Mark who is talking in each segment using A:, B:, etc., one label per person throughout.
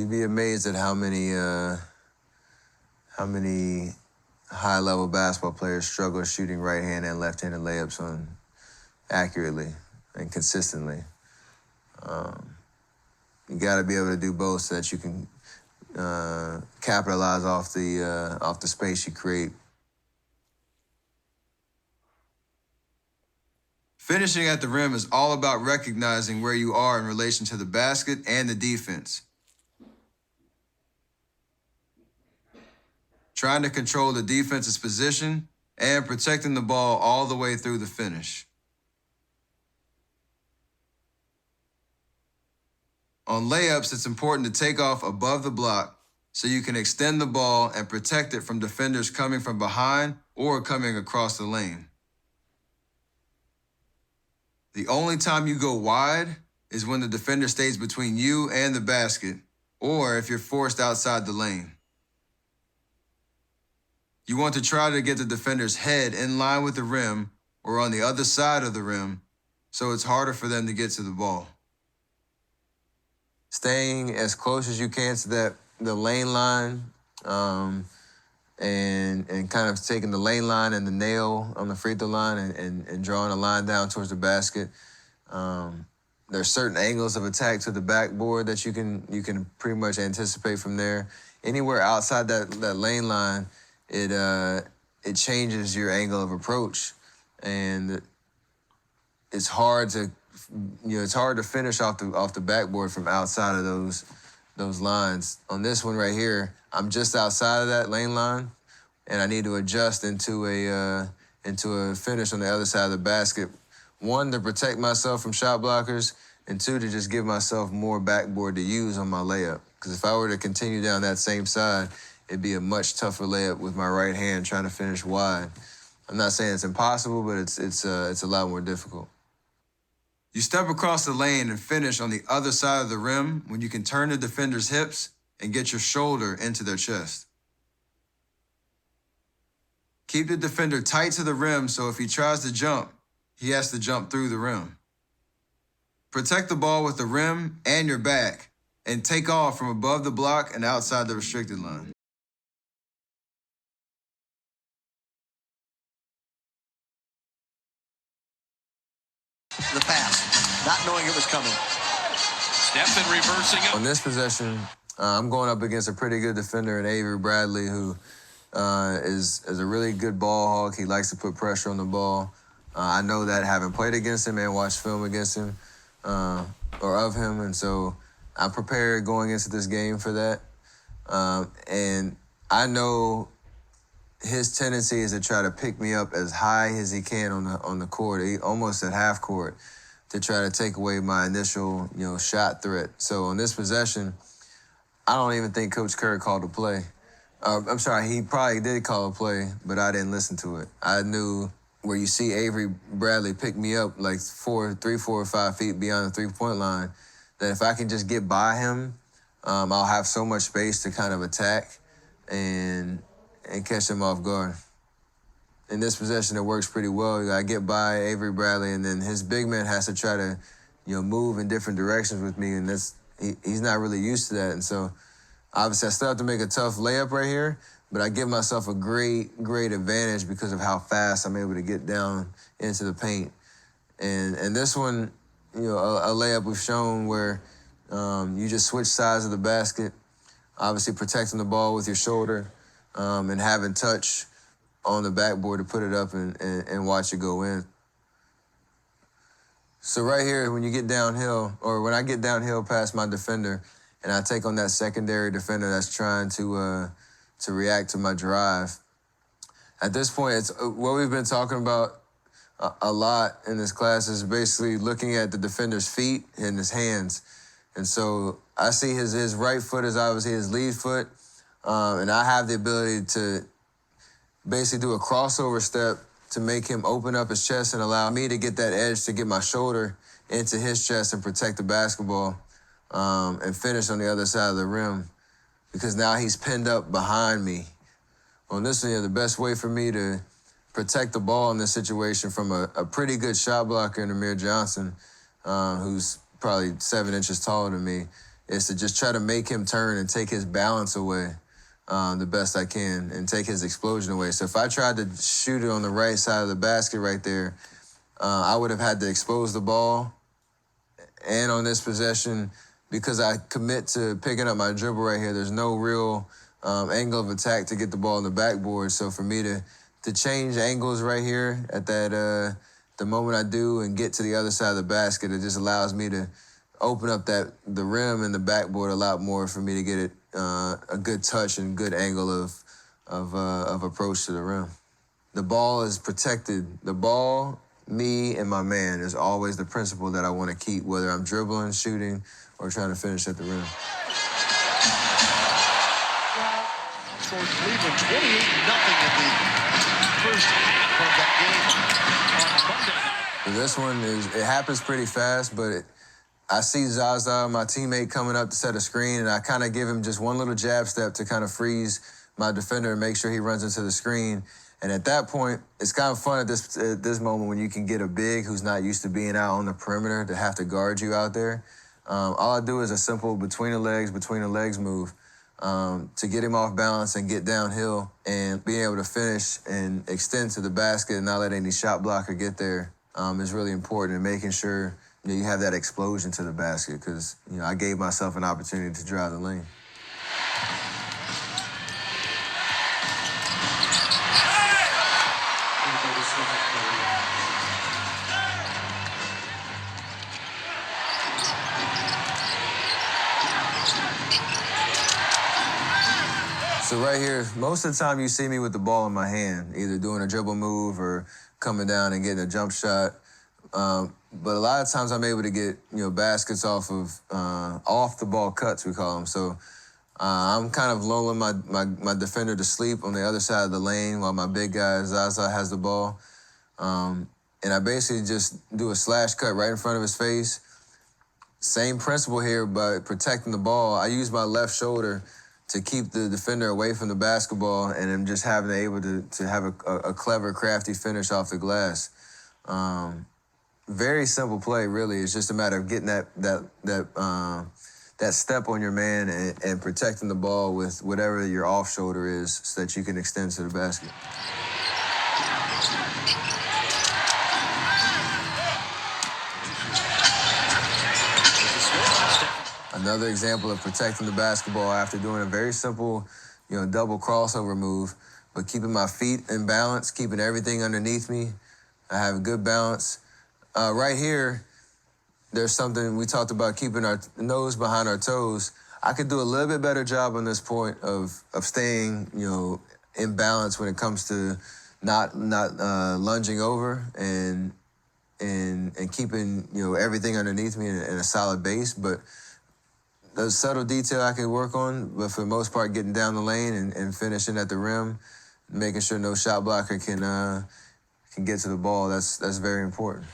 A: you'd be amazed at how many high-level basketball players struggle shooting right-handed and left-handed layups accurately and consistently. You got to be able to do both so that you can capitalize off the space you create.
B: Finishing at the rim is all about recognizing where you are in relation to the basket and the defense. Trying to control the defense's position and protecting the ball all the way through the finish. On layups, it's important to take off above the block so you can extend the ball and protect it from defenders coming from behind or coming across the lane. The only time you go wide is when the defender stays between you and the basket, or if you're forced outside the lane. You want to try to get the defender's head in line with the rim or on the other side of the rim, so it's harder for them to get to the ball.
A: Staying as close as you can to the lane line, and kind of taking the lane line and the nail on the free throw line and drawing a line down towards the basket. There's certain angles of attack to the backboard that you can pretty much anticipate from there. Anywhere outside that lane line, it changes your angle of approach, and it's hard to finish off the backboard from outside of those lines. On this one right here, I'm just outside of that lane line, and I need to adjust into a finish on the other side of the basket. One, to protect myself from shot blockers, and two, to just give myself more backboard to use on my layup. Because if I were to continue down that same side, it'd be a much tougher layup with my right hand trying to finish wide. I'm not saying it's impossible, but it's a lot more difficult.
B: You step across the lane and finish on the other side of the rim when you can turn the defender's hips and get your shoulder into their chest. Keep the defender tight to the rim so if he tries to jump, he has to jump through the rim. Protect the ball with the rim and your back, and take off from above the block and outside the restricted line.
C: The pass, not knowing it was coming.
D: Step and reversing it.
A: On this possession, I'm going up against a pretty good defender in Avery Bradley, who is a really good ball hawk. He likes to put pressure on the ball. I know that having played against him and watched film against him or of him, and so I'm prepared going into this game for that. And I know his tendency is to try to pick me up as high as he can on the court, almost at half court, to try to take away my initial shot threat. So on this possession, I don't even think Coach Kerr called a play. I'm sorry, he probably did call a play, but I didn't listen to it. I knew where you see Avery Bradley pick me up like 4 or 5 feet beyond the three-point line, that if I can just get by him, I'll have so much space to kind of attack and catch him off guard. In this possession, it works pretty well. I get by Avery Bradley, and then his big man has to try to, move in different directions with me, and he's not really used to that. And so, obviously, I still have to make a tough layup right here, but I give myself a great advantage because of how fast I'm able to get down into the paint. And this one, a layup we've shown where you just switch sides of the basket, obviously protecting the ball with your shoulder, and having touch on the backboard to put it up and watch it go in. So right here, when you get downhill, or when I get downhill past my defender, and I take on that secondary defender that's trying to react to my drive. At this point, it's what we've been talking about a lot in this class is basically looking at the defender's feet and his hands. And so I see his right foot is obviously his lead foot, and I have the ability to basically do a crossover step to make him open up his chest and allow me to get that edge to get my shoulder into his chest and protect the basketball and finish on the other side of the rim, because now he's pinned up behind me. On this one, the best way for me to protect the ball in this situation from a pretty good shot blocker in Amir Johnson, who's probably 7 inches taller than me, is to just try to make him turn and take his balance away the best I can and take his explosion away. So if I tried to shoot it on the right side of the basket right there, I would have had to expose the ball. And on this possession, because I commit to picking up my dribble right here, there's no real angle of attack to get the ball on the backboard. So for me to change angles right here at that the moment I do and get to the other side of the basket, it just allows me to open up the rim and the backboard a lot more for me to get it a good touch and good angle of approach to the rim. The ball is protected. The ball, me, and my man is always the principle that I want to keep, whether I'm dribbling, shooting, or trying to finish at the rim.
C: Scored Cleveland 28-0 in the first half of that game on Monday.
A: This one it happens pretty fast, but I see Zaza, my teammate, coming up to set a screen, and I kind of give him just one little jab step to kind of freeze my defender and make sure he runs into the screen. And at that point, it's kind of fun at this moment when you can get a big who's not used to being out on the perimeter to have to guard you out there. All I do is a simple between the legs move to get him off balance and get downhill and being able to finish and extend to the basket and not let any shot blocker get there is really important, and making sure you have that explosion to the basket, because I gave myself an opportunity to drive the lane. So right here, most of the time you see me with the ball in my hand, either doing a dribble move or coming down and getting a jump shot. But a lot of times I'm able to get baskets off of off the ball cuts, we call them. So I'm kind of lulling my defender to sleep on the other side of the lane while my big guy Zaza has the ball, and I basically just do a slash cut right in front of his face. Same principle here, but protecting the ball. I use my left shoulder to keep the defender away from the basketball, and I'm just able to have a clever, crafty finish off the glass. Very simple play, really. It's just a matter of getting that step on your man and protecting the ball with whatever your off shoulder is, so that you can extend to the basket. Another example of protecting the basketball after doing a very simple, double crossover move, but keeping my feet in balance, keeping everything underneath me. I have a good balance. Right here, there's something we talked about, keeping our nose behind our toes. I could do a little bit better job on this point of staying, in balance when it comes to not lunging over and keeping everything underneath me in a solid base. But there's subtle detail I can work on, but for the most part, getting down the lane and finishing at the rim, making sure no shot blocker can get to the ball. That's very important.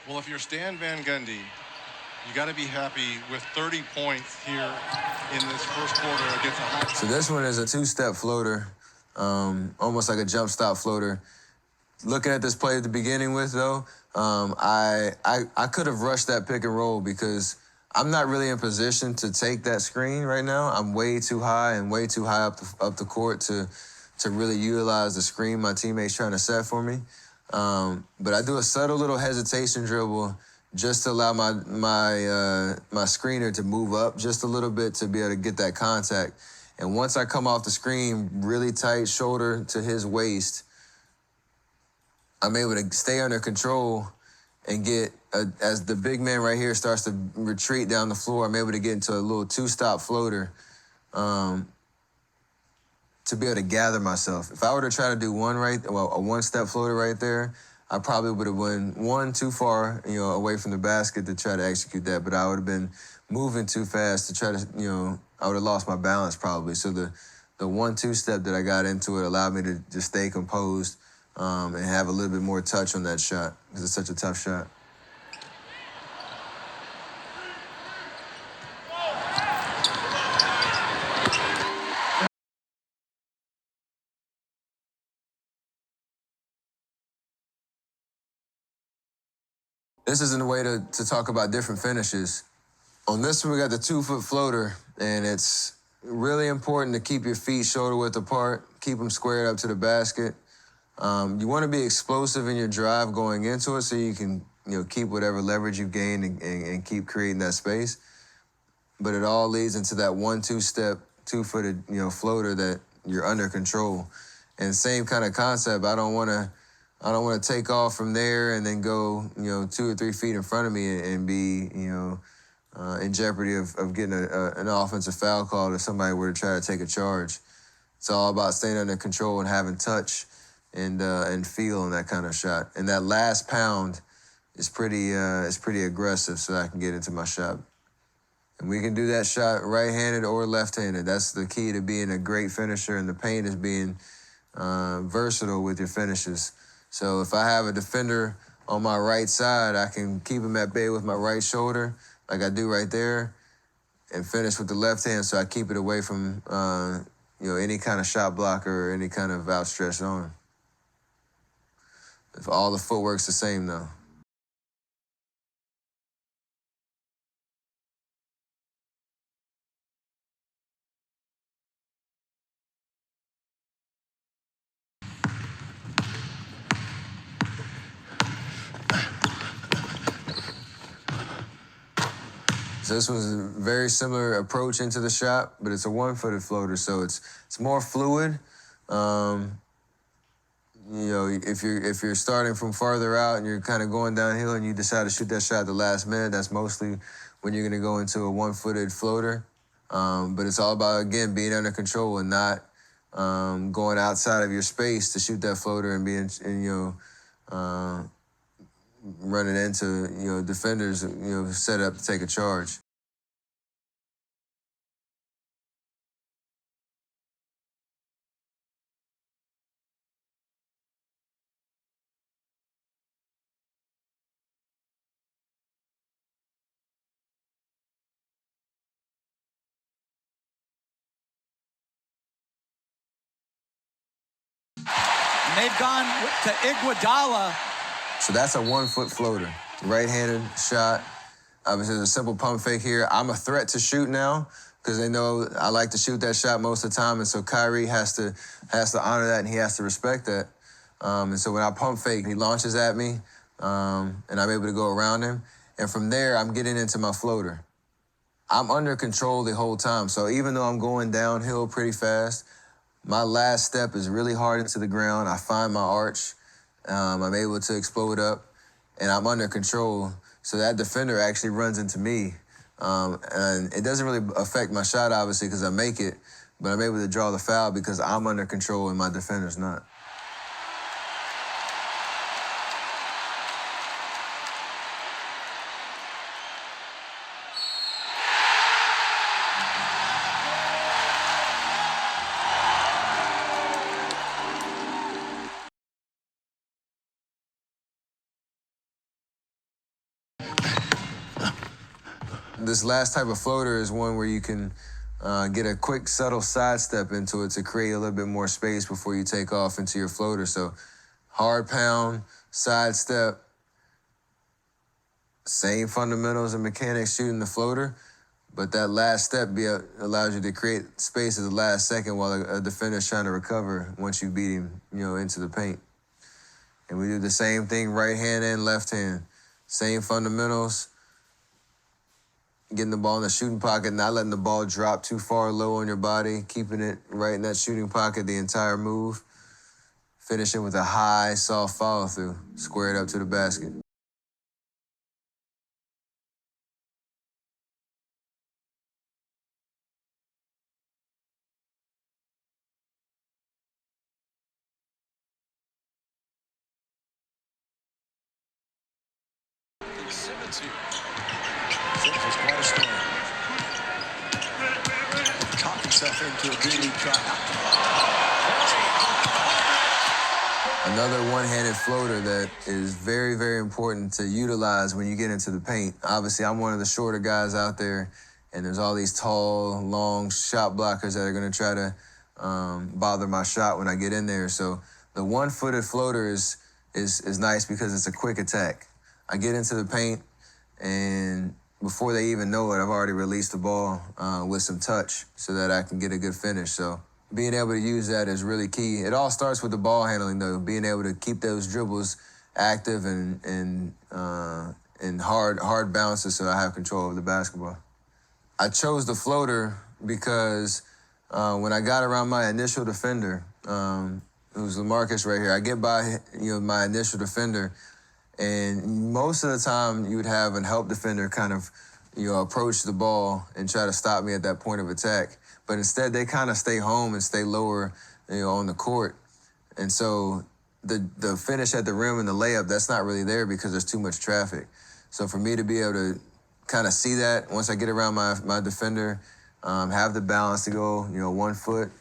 E: Well, if you're Stan Van Gundy, you got to be happy with 30 points here in this first quarter against a high.
A: So this one is a two-step floater, almost like a jump stop floater. Looking at this play at the beginning with, though, I could have rushed that pick and roll because I'm not really in position to take that screen right now. I'm way too high and way too high up the court to really utilize the screen my teammate's trying to set for me. But I do a subtle little hesitation dribble just to allow my screener to move up just a little bit to be able to get that contact. And once I come off the screen, really tight shoulder to his waist, I'm able to stay under control and get, as the big man right here starts to retreat down the floor, I'm able to get into a little two-stop floater to be able to gather myself. If I were to try to do a one-step floater right there, I probably would have went one too far, away from the basket to try to execute that. But I would have been moving too fast to try to, I would have lost my balance probably. So the 1-2 step that I got into it allowed me to just stay composed and have a little bit more touch on that shot because it's such a tough shot. This isn't a way to talk about different finishes. On this one, we got the 2-foot floater, and it's really important to keep your feet shoulder width apart, keep them squared up to the basket. You want to be explosive in your drive going into it so you can keep whatever leverage you've gained and keep creating that space. But it all leads into that 1-2 step, 2-footed floater that you're under control. And same kind of concept. I don't want to take off from there and then go 2 or 3 feet in front of me and be in jeopardy of getting an offensive foul call if somebody were to try to take a charge. It's all about staying under control and having touch and feel in that kind of shot. And that last pound is pretty aggressive, so that I can get into my shot. And we can do that shot right-handed or left-handed. That's the key to being a great finisher, and the paint is being versatile with your finishes. So if I have a defender on my right side, I can keep him at bay with my right shoulder, like I do right there, and finish with the left hand so I keep it away from any kind of shot blocker or any kind of outstretched arm. If all the footwork's the same, though. So this was a very similar approach into the shot, but it's a 1-footed floater, so it's more fluid. If you're starting from farther out and you're kind of going downhill and you decide to shoot that shot at the last minute, that's mostly when you're going to go into a 1-footed floater. But it's all about, again, being under control and not going outside of your space to shoot that floater and being running into defenders set up to take a charge.
F: And they've gone to Iguodala.
A: So that's a 1-foot floater, right-handed shot. Obviously, there's a simple pump fake here. I'm a threat to shoot now because they know I like to shoot that shot most of the time, and so Kyrie has to honor that and he has to respect that. And so when I pump fake, he launches at me, and I'm able to go around him. And from there, I'm getting into my floater. I'm under control the whole time. So even though I'm going downhill pretty fast, my last step is really hard into the ground. I find my arch. I'm able to explode up, and I'm under control. So that defender actually runs into me. And it doesn't really affect my shot, obviously, because I make it, but I'm able to draw the foul because I'm under control and my defender's not. This last type of floater is one where you can get a quick, subtle sidestep into it to create a little bit more space before you take off into your floater. So hard pound, sidestep, same fundamentals and mechanics shooting the floater, but that last step allows you to create space at the last second while a defender's trying to recover once you beat him, into the paint. And we do the same thing right hand and left hand. Same fundamentals. Getting the ball in the shooting pocket, not letting the ball drop too far low on your body, keeping it right in that shooting pocket the entire move. Finishing with a high, soft follow-through, squared up to the basket.
C: Simmons here. Simmons is quite a story. Talk himself into a D-League tryout.
A: Another one-handed floater that is very, very important to utilize when you get into the paint. Obviously, I'm one of the shorter guys out there, and there's all these tall, long shot blockers that are going to try to bother my shot when I get in there. So the one-footed floater is nice because it's a quick attack. I get into the paint, and before they even know it, I've already released the ball with some touch so that I can get a good finish. So being able to use that is really key. It all starts with the ball handling, though, being able to keep those dribbles active and hard bounces so I have control of the basketball. I chose the floater because when I got around my initial defender, who's LaMarcus right here, I get by my initial defender, and most of the time you would have a help defender kind of approach the ball and try to stop me at that point of attack. But instead they kind of stay home and stay lower on the court. And so the finish at the rim and the layup, that's not really there because there's too much traffic. So for me to be able to kind of see that once I get around my defender, have the balance to go, 1 foot,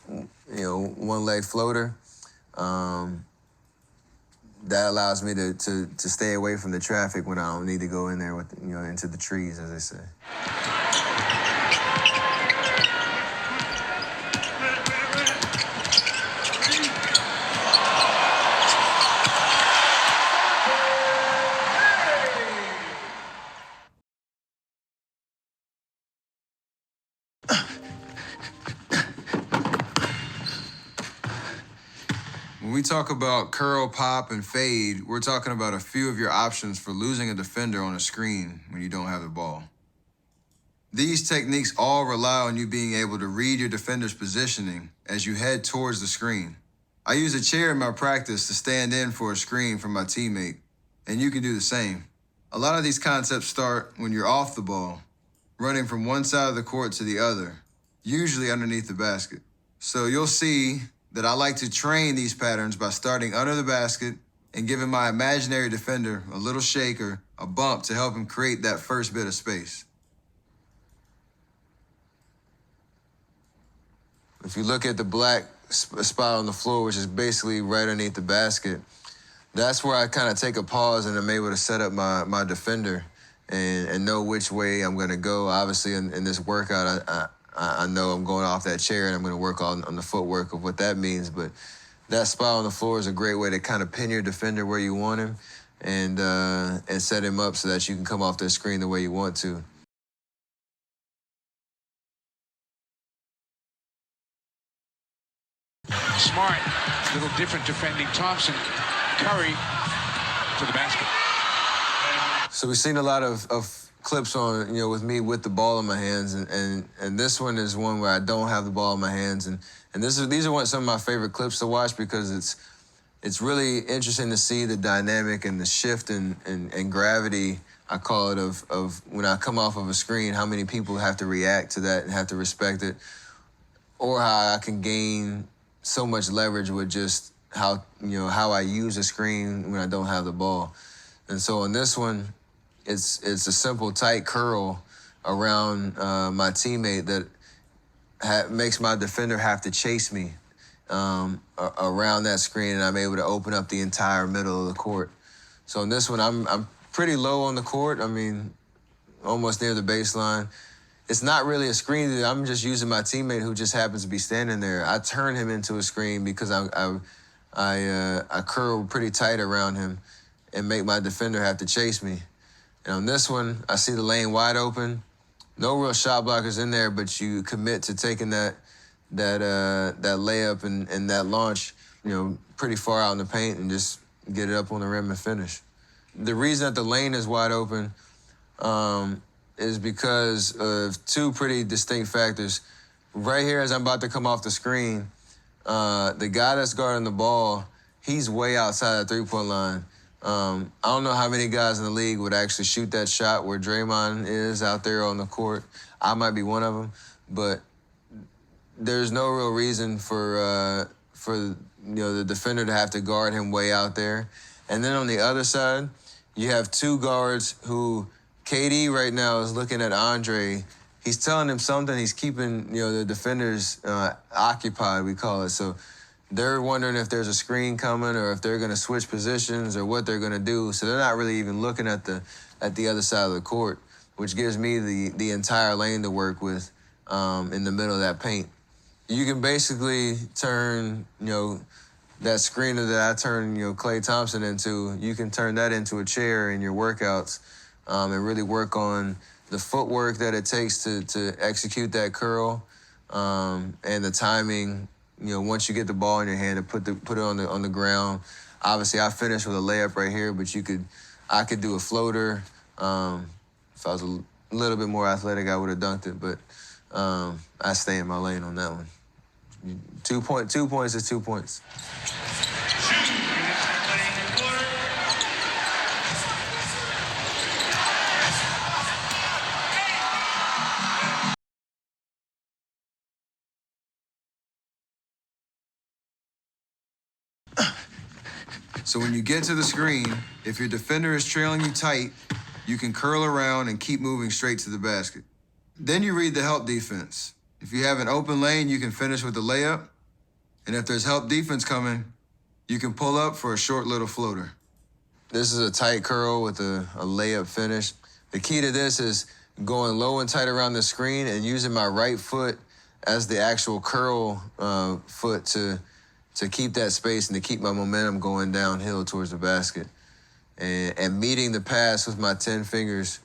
A: one leg floater, that allows me to stay away from the traffic when I don't need to go in there with, into the trees, as they say.
B: When we talk about curl, pop, and fade, we're talking about a few of your options for losing a defender on a screen when you don't have the ball. These techniques all rely on you being able to read your defender's positioning as you head towards the screen. I use a chair in my practice to stand in for a screen from my teammate, and you can do the same. A lot of these concepts start when you're off the ball, running from one side of the court to the other, usually underneath the basket. So you'll see that I like to train these patterns by starting under the basket and giving my imaginary defender a little shake or a bump to help him create that first bit of space.
A: If you look at the black spot on the floor, which is basically right underneath the basket, that's where I kind of take a pause and I'm able to set up my defender and know which way I'm going to go. Obviously, in this workout, I know I'm going off that chair and I'm going to work on the footwork of what that means. But that spot on the floor is a great way to kind of pin your defender where you want him and set him up so that you can come off that screen the way you want to.
G: Smart, little different defending. Thompson, Curry to the basket.
A: So we've seen a lot of clips on, with me with the ball in my hands, and this one is one where I don't have the ball in my hands, and these are some of my favorite clips to watch because it's really interesting to see the dynamic and the shift and gravity, I call it, of when I come off of a screen, how many people have to react to that and have to respect it, or how I can gain so much leverage with just how I use a screen when I don't have the ball. And so on this one, it's a simple tight curl around my teammate that makes my defender have to chase me around that screen, and I'm able to open up the entire middle of the court. So on this one, I'm pretty low on the court. I mean, almost near the baseline. It's not really a screen. I'm just using my teammate who just happens to be standing there. I turn him into a screen because I curl pretty tight around him and make my defender have to chase me. And on this one, I see the lane wide open. No real shot blockers in there, but you commit to taking that layup and that launch, pretty far out in the paint and just get it up on the rim and finish. The reason that the lane is wide open is because of two pretty distinct factors. Right here, as I'm about to come off the screen, the guy that's guarding the ball, he's way outside the three-point line. I don't know how many guys in the league would actually shoot that shot where Draymond is out there on the court. I might be one of them, but there's no real reason for the defender to have to guard him way out there. And then on the other side, you have two guards who KD right now is looking at Andre. He's telling him something. He's keeping the defenders occupied, we call it. So they're wondering if there's a screen coming or if they're going to switch positions or what they're going to do. So they're not really even looking at the other side of the court, which gives me the entire lane to work with in the middle of that paint. You can basically turn that screener that I turned, Klay Thompson into, you can turn that into a chair in your workouts and really work on the footwork that it takes to execute that curl and the timing. Once you get the ball in your hand, to put it on the ground. Obviously, I finished with a layup right here, but I could do a floater. If I was a little bit more athletic, I would have dunked it, but I stay in my lane on that one. 2 points is 2 points.
B: So when you get to the screen, if your defender is trailing you tight, you can curl around and keep moving straight to the basket. Then you read the help defense. If you have an open lane, you can finish with the layup. And if there's help defense coming, you can pull up for a short little floater.
A: This is a tight curl with a layup finish. The key to this is going low and tight around the screen and using my right foot as the actual curl foot to keep that space and to keep my momentum going downhill towards the basket. And meeting the pass with my 10 fingers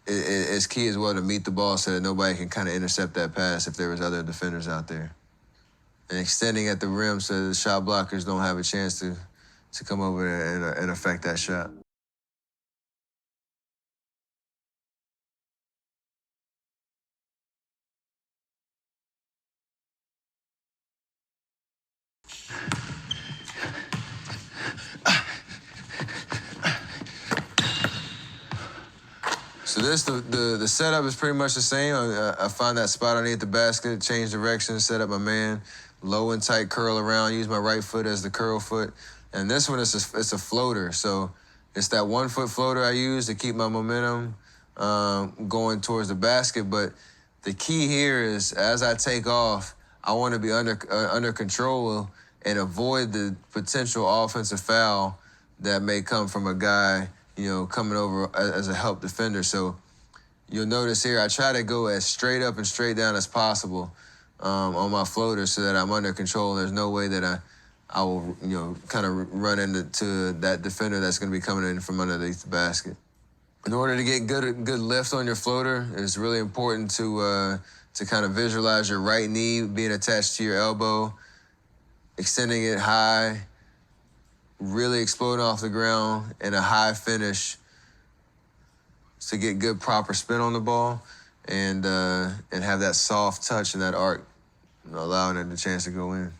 A: is key as well, to meet the ball so that nobody can kind of intercept that pass if there was other defenders out there. And extending at the rim so the shot blockers don't have a chance to come over and affect that shot. So the setup is pretty much the same. I find that spot underneath the basket, change direction, set up my man, low and tight curl around, use my right foot as the curl foot. And this one, it's a floater. So it's that 1 foot floater I use to keep my momentum going towards the basket. But the key here is, as I take off, I want to be under control and avoid the potential offensive foul that may come from a guy, coming over as a help defender. So you'll notice here, I try to go as straight up and straight down as possible on my floater so that I'm under control. And there's no way that I will, kind of run into that defender that's going to be coming in from underneath the basket. In order to get good lift on your floater, it's really important to kind of visualize your right knee being attached to your elbow, extending it high, really exploding off the ground, and a high finish to get good proper spin on the ball and have that soft touch and that arc, allowing it the chance to go in.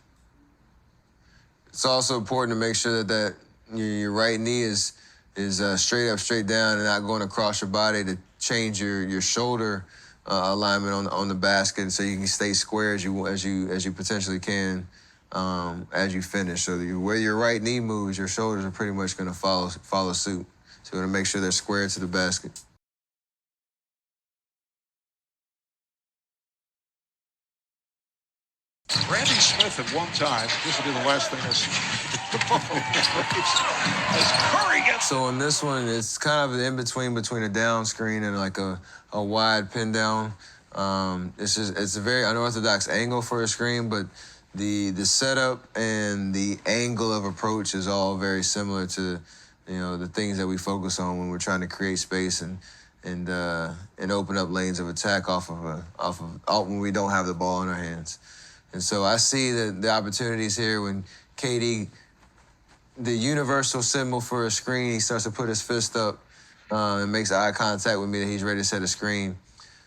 A: It's also important to make sure that your right knee is straight up, straight down, and not going across your body to change your shoulder alignment on the basket, so you can stay square as you potentially can as you finish. So where your right knee moves, your shoulders are pretty much going to follow suit. So you want to make sure they're square to the basket.
G: Randy Smith at one time, this will be the last thing I see. As Curry gets.
A: So on this one, it's kind of in between a down screen and like a wide pin down. It's a very unorthodox angle for a screen, but the setup and the angle of approach is all very similar to the things that we focus on when we're trying to create space and open up lanes of attack off of when we don't have the ball in our hands. And so I see the opportunities here when KD, the universal symbol for a screen, he starts to put his fist up and makes eye contact with me that he's ready to set a screen.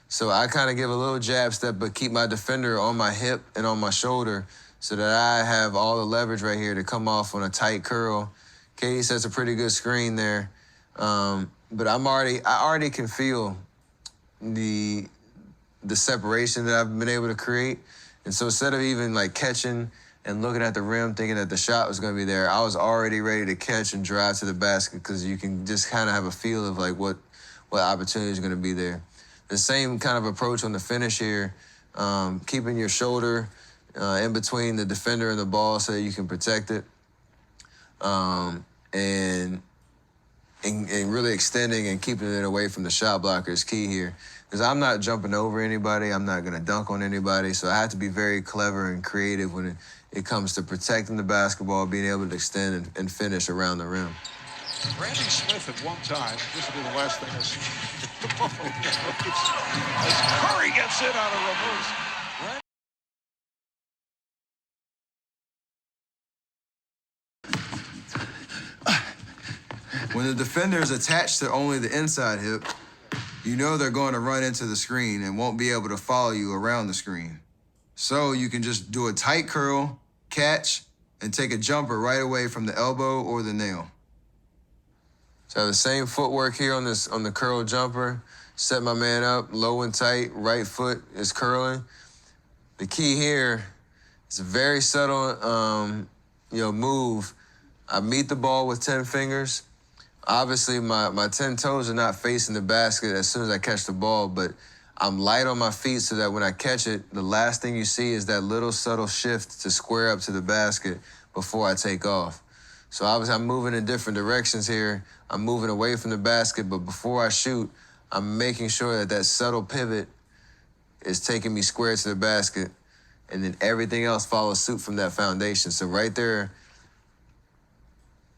A: So I kind of give a little jab step, but keep my defender on my hip and on my shoulder so that I have all the leverage right here to come off on a tight curl. KD sets a pretty good screen there. But I already can feel the separation that I've been able to create. And so instead of even like catching and looking at the rim thinking that the shot was going to be there, I was already ready to catch and drive to the basket, because you can just kind of have a feel of like what opportunity is going to be there. The same kind of approach on the finish here, keeping your shoulder in between the defender and the ball so that you can protect it, and really extending and keeping it away from the shot blocker is key here. Because I'm not jumping over anybody, I'm not going to dunk on anybody, so I have to be very clever and creative when it comes to protecting the basketball, being able to extend and finish around the rim.
C: Randy Smith at one time, this will be the last thing I see. As Curry gets in on a reverse.
B: When the defender is attached to only the inside hip, you know they're going to run into the screen and won't be able to follow you around the screen. So you can just do a tight curl, catch, and take a jumper right away from the elbow or the nail.
A: So I have the same footwork here on the curl jumper. Set my man up, low and tight, right foot is curling. The key here is a very subtle move. I meet the ball with 10 fingers. Obviously, my 10 toes are not facing the basket as soon as I catch the ball, but I'm light on my feet so that when I catch it, the last thing you see is that little subtle shift to square up to the basket before I take off. So obviously, I'm moving in different directions here. I'm moving away from the basket, but before I shoot, I'm making sure that subtle pivot is taking me square to the basket, and then everything else follows suit from that foundation. So right there,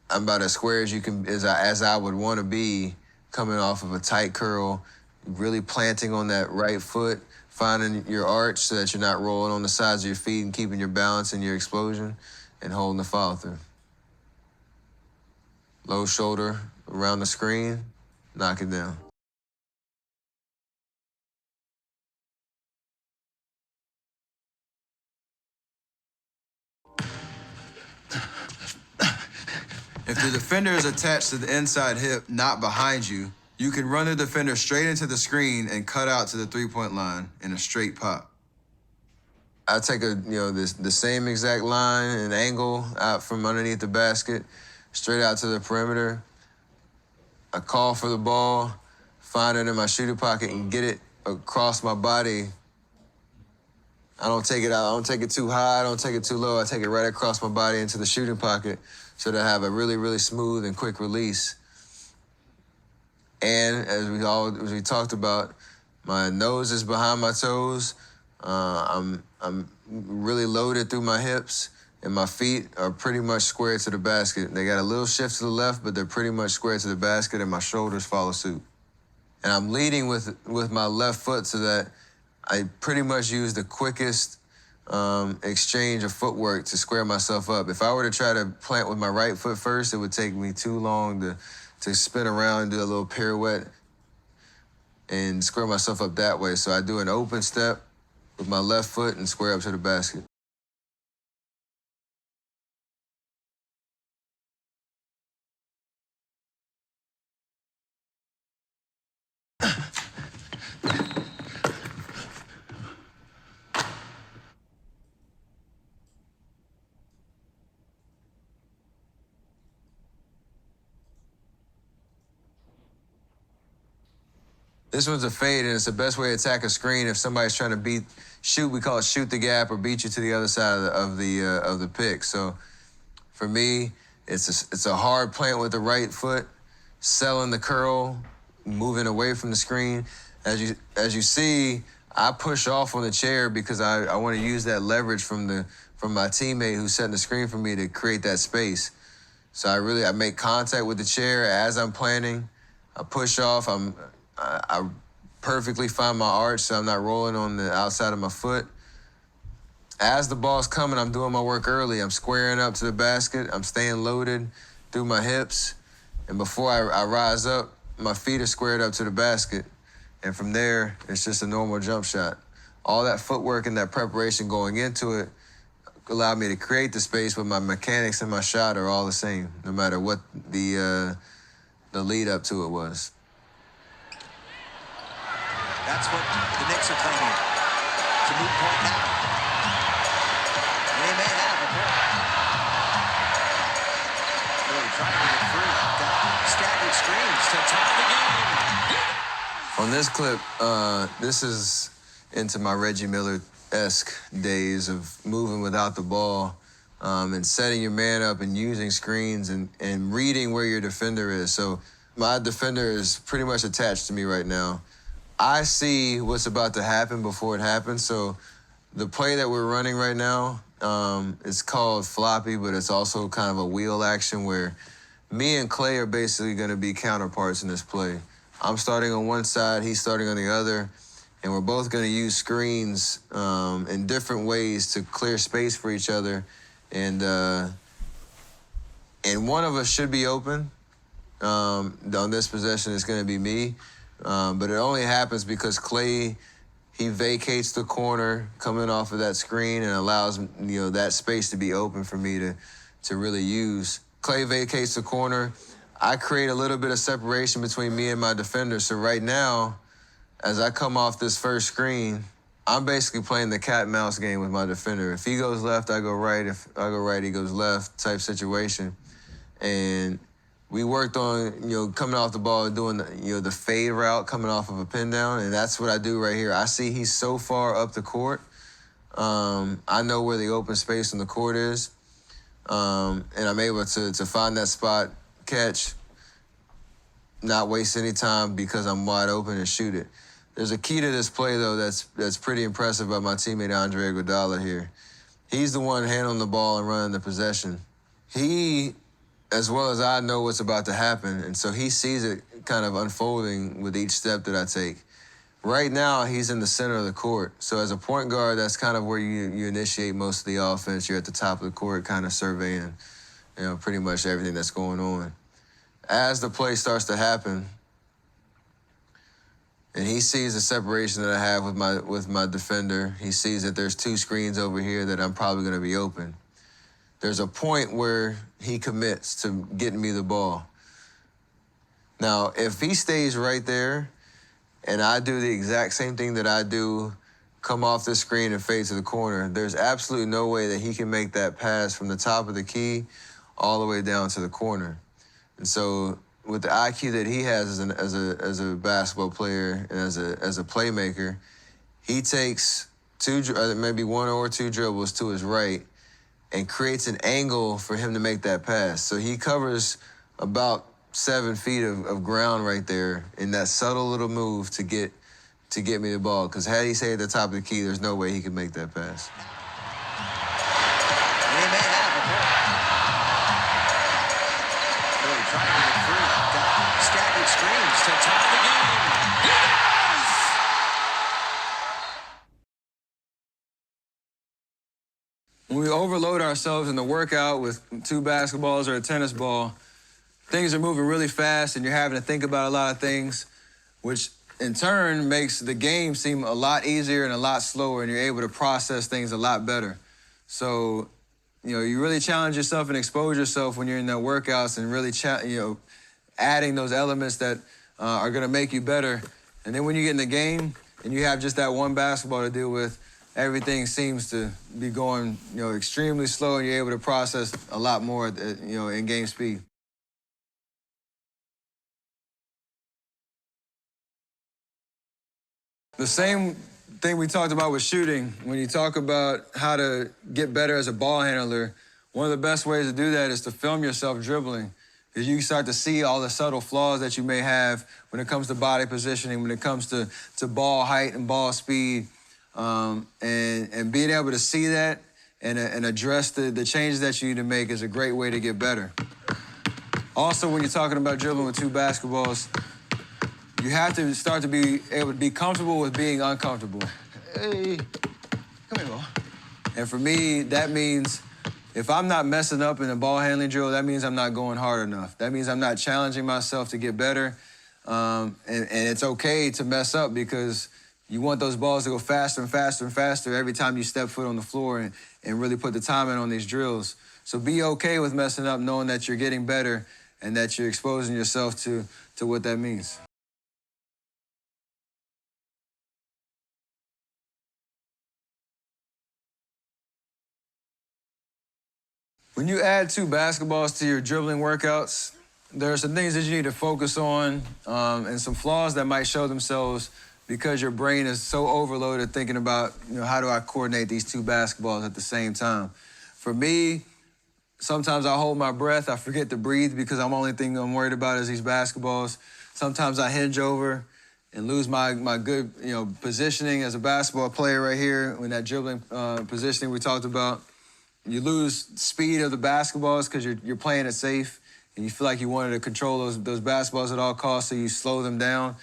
A: I'm about as square as you can, as I would want to be, coming off of a tight curl, really planting on that right foot, finding your arch so that you're not rolling on the sides of your feet and keeping your balance and your explosion, and holding the follow through. Low shoulder around the screen, knock it down.
B: If the defender is attached to the inside hip, not behind you, you can run the defender straight into the screen and cut out to the three-point line in a straight pop.
A: I take the same exact line and angle out from underneath the basket, straight out to the perimeter. I call for the ball, find it in my shooting pocket, and get it across my body. I don't take it out. I don't take it too high. I don't take it too low. I take it right across my body into the shooting pocket so that I have a really, really smooth and quick release. And as we talked about, my nose is behind my toes. I'm really loaded through my hips, and my feet are pretty much square to the basket. They got a little shift to the left, but they're pretty much square to the basket, and my shoulders follow suit. And I'm leading with my left foot so that I pretty much use the quickest exchange of footwork to square myself up. If I were to try to plant with my right foot first, it would take me too long to spin around and do a little pirouette and square myself up that way. So I do an open step with my left foot and square up to the basket. This one's a fade, and it's the best way to attack a screen if somebody's trying to shoot. We call it shoot the gap or beat you to the other side of the pick. So for me, it's a hard plant with the right foot, selling the curl, moving away from the screen. As you see, I push off on the chair because I want to use that leverage from my teammate who's setting the screen for me to create that space. So I make contact with the chair as I'm planting. I push off. I perfectly find my arch so I'm not rolling on the outside of my foot. As the ball's coming, I'm doing my work early. I'm squaring up to the basket. I'm staying loaded through my hips. And before I rise up, my feet are squared up to the basket. And from there, it's just a normal jump shot. All that footwork and that preparation going into it allowed me to create the space, but my mechanics and my shot are all the same, no matter what the lead up to it was.
F: That's what the Knicks are playing. It's a moot point now. They may have a point. Really trying to get free. Got staggered screens to tie the game.
A: On this clip, this is into my Reggie Miller-esque days of moving without the ball and setting your man up and using screens and reading where your defender is. So my defender is pretty much attached to me right now. I see what's about to happen before it happens. So the play that we're running right now, It's called floppy, but it's also kind of a wheel action where me and Clay are basically going to be counterparts in this play. I'm starting on one side, he's starting on the other, and we're both going to use screens in different ways to clear space for each other. And one of us should be open. On this possession, it's going to be me. But it only happens because Clay, he vacates the corner coming off of that screen and allows that space to be open for me to really use. Clay vacates the corner. I create a little bit of separation between me and my defender. So right now, as I come off this first screen, I'm basically playing the cat and mouse game with my defender. If he goes left, I go right. If I go right, he goes left type situation. And we worked on, coming off the ball, doing the fade route, coming off of a pin down, and that's what I do right here. I see he's so far up the court. I know where the open space on the court is, and I'm able to find that spot, catch, not waste any time because I'm wide open and shoot it. There's a key to this play, though, that's pretty impressive by my teammate Andre Iguodala here. He's the one handling the ball and running the possession. He, as well as I, know what's about to happen, and so he sees it kind of unfolding with each step that I take. Right now, he's in the center of the court, so as a point guard, that's kind of where you initiate most of the offense. You're at the top of the court kind of surveying, pretty much everything that's going on. As the play starts to happen, and he sees the separation that I have with my defender, he sees that there's two screens over here that I'm probably going to be open. There's a point where he commits to getting me the ball. Now, if he stays right there and I do the exact same thing that I do, come off this screen and fade to the corner, there's absolutely no way that he can make that pass from the top of the key all the way down to the corner. And so with the IQ that he has as a basketball player and as a playmaker, he takes maybe one or two dribbles to his right and creates an angle for him to make that pass. So he covers about 7 feet of ground right there in that subtle little move to get me the ball. Because had he stayed at the top of the key, there's no way he could make that pass.
F: He may have a point. Really trying to get free. Got staggered screens to tie the game. He does!
A: When we overload ourselves in the workout with 2 basketballs or a tennis ball, things are moving really fast and you're having to think about a lot of things, which in turn makes the game seem a lot easier and a lot slower, and you're able to process things a lot better. So, you really challenge yourself and expose yourself when you're in the workouts and really, adding those elements that are going to make you better. And then when you get in the game and you have just that one basketball to deal with, everything seems to be going, extremely slow, and you're able to process a lot more, in game speed. The same thing we talked about with shooting, when you talk about how to get better as a ball handler, one of the best ways to do that is to film yourself dribbling. Because you start to see all the subtle flaws that you may have when it comes to body positioning, when it comes to ball height and ball speed. And being able to see that and address the changes that you need to make is a great way to get better. Also, when you're talking about dribbling with 2 basketballs, you have to start to be able to be comfortable with being uncomfortable. Hey, come here, ball. And for me, that means if I'm not messing up in a ball handling drill, that means I'm not going hard enough. That means I'm not challenging myself to get better. And it's okay to mess up because you want those balls to go faster and faster and faster every time you step foot on the floor and really put the time in on these drills. So be okay with messing up, knowing that you're getting better and that you're exposing yourself to what that means. When you add 2 basketballs to your dribbling workouts, there are some things that you need to focus on and some flaws that might show themselves because your brain is so overloaded thinking about, how do I coordinate these 2 basketballs at the same time? For me, sometimes I hold my breath. I forget to breathe because the only thing I'm worried about is these basketballs. Sometimes I hinge over and lose my good, positioning as a basketball player right here in that dribbling positioning we talked about. you lose speed of the basketballs because you're playing it safe, and you feel like you wanted to control those basketballs at all costs, so you slow them down.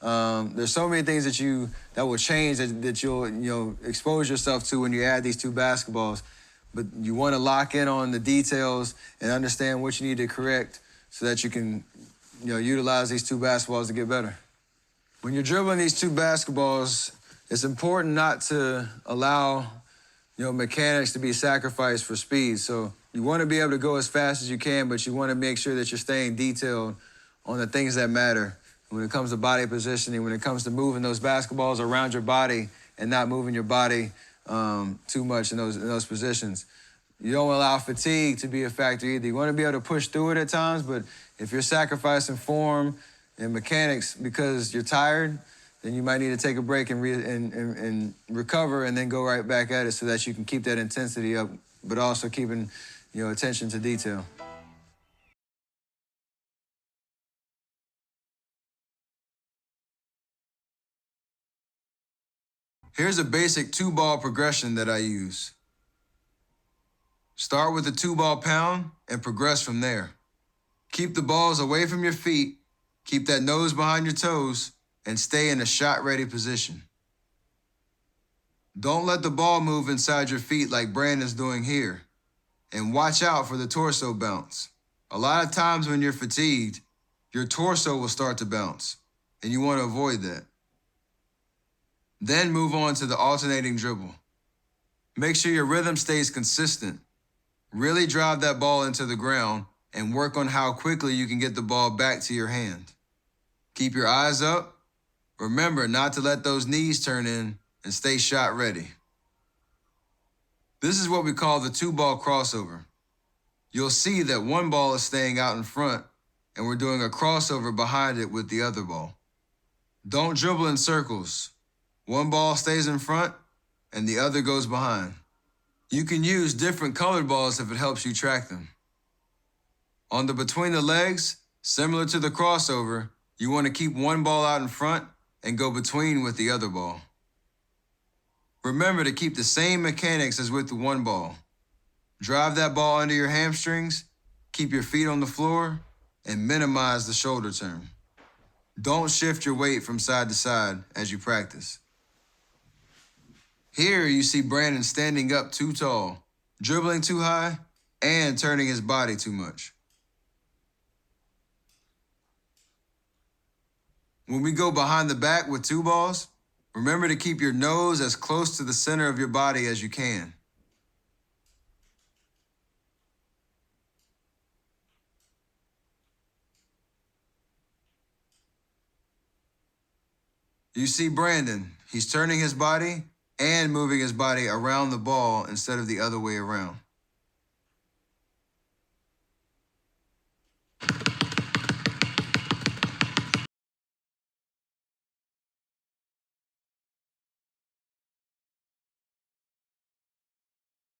A: There's so many things that will change that you'll expose yourself to when you add these two basketballs. But you want to lock in on the details and understand what you need to correct so that you can utilize these two basketballs to get better. When you're dribbling these two basketballs, it's important not to allow mechanics to be sacrificed for speed. So you want to be able to go as fast as you can, but you want to make sure that you're staying detailed on the things that matter when it comes to body positioning, when it comes to moving those basketballs around your body and not moving your body too much in those positions. You don't allow fatigue to be a factor either. You want to be able to push through it at times, but if you're sacrificing form and mechanics because you're tired, then you might need to take a break and recover and then go right back at it so that you can keep that intensity up, but also keeping attention to detail.
B: Here's a basic 2-ball progression that I use. Start with a 2-ball pound and progress from there. Keep the balls away from your feet, keep that nose behind your toes, and stay in a shot-ready position. Don't let the ball move inside your feet like Brandon's doing here, and watch out for the torso bounce. A lot of times when you're fatigued, your torso will start to bounce, and you want to avoid that. Then move on to the alternating dribble. Make sure your rhythm stays consistent. Really drive that ball into the ground and work on how quickly you can get the ball back to your hand. Keep your eyes up. Remember not to let those knees turn in and stay shot ready. This is what we call the 2-ball crossover. You'll see that one ball is staying out in front and we're doing a crossover behind it with the other ball. Don't dribble in circles. One ball stays in front and the other goes behind. You can use different colored balls if it helps you track them. On the between the legs, similar to the crossover, you want to keep one ball out in front and go between with the other ball. Remember to keep the same mechanics as with the one ball. Drive that ball under your hamstrings, keep your feet on the floor, and minimize the shoulder turn. Don't shift your weight from side to side as you practice. Here you see Brandon standing up too tall, dribbling too high, and turning his body too much. When we go behind the back with 2 balls, remember to keep your nose as close to the center of your body as you can. You see Brandon, he's turning his body and moving his body around the ball instead of the other way around.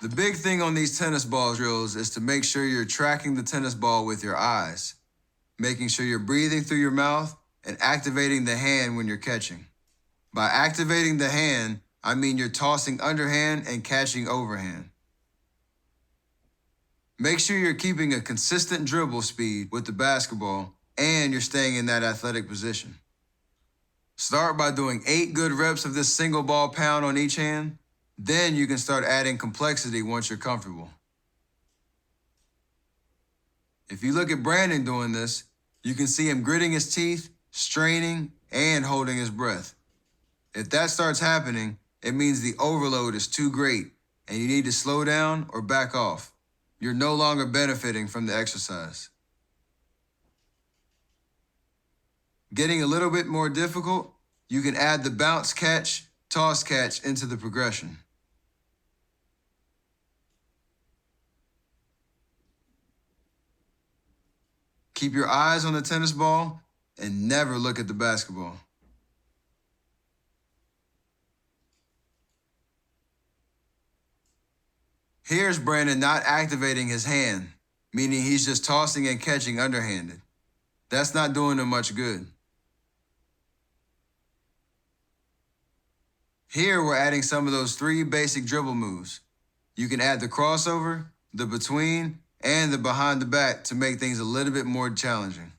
B: The big thing on these tennis ball drills is to make sure you're tracking the tennis ball with your eyes, making sure you're breathing through your mouth and activating the hand when you're catching. By activating the hand, I mean you're tossing underhand and catching overhand. Make sure you're keeping a consistent dribble speed with the basketball and you're staying in that athletic position. Start by doing 8 good reps of this single ball pound on each hand. Then you can start adding complexity once you're comfortable. If you look at Brandon doing this, you can see him gritting his teeth, straining, and holding his breath. If that starts happening, it means the overload is too great and you need to slow down or back off. You're no longer benefiting from the exercise. Getting a little bit more difficult, you can add the bounce catch, toss catch into the progression. Keep your eyes on the tennis ball and never look at the basketball. Here's Brandon not activating his hand, meaning he's just tossing and catching underhanded. That's not doing him much good. Here we're adding some of those 3 basic dribble moves. You can add the crossover, the between, and the behind the back to make things a little bit more challenging.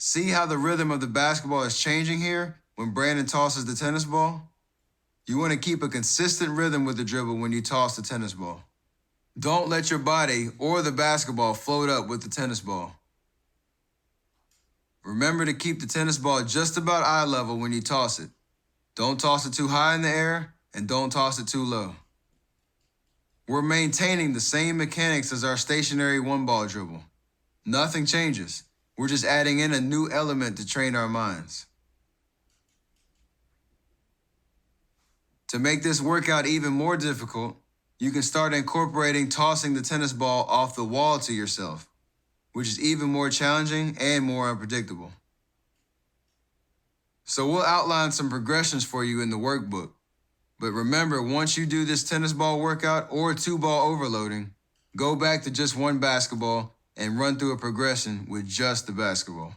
B: See how the rhythm of the basketball is changing here when Brandon tosses the tennis ball? You want to keep a consistent rhythm with the dribble when you toss the tennis ball. Don't let your body or the basketball float up with the tennis ball. Remember to keep the tennis ball just about eye level when you toss it. Don't toss it too high in the air and don't toss it too low. We're maintaining the same mechanics as our stationary one-ball dribble. Nothing changes. We're just adding in a new element to train our minds. To make this workout even more difficult, you can start incorporating tossing the tennis ball off the wall to yourself, which is even more challenging and more unpredictable. So we'll outline some progressions for you in the workbook. But remember, once you do this tennis ball workout or two-ball overloading, go back to just one basketball and run through a progression with just the basketball.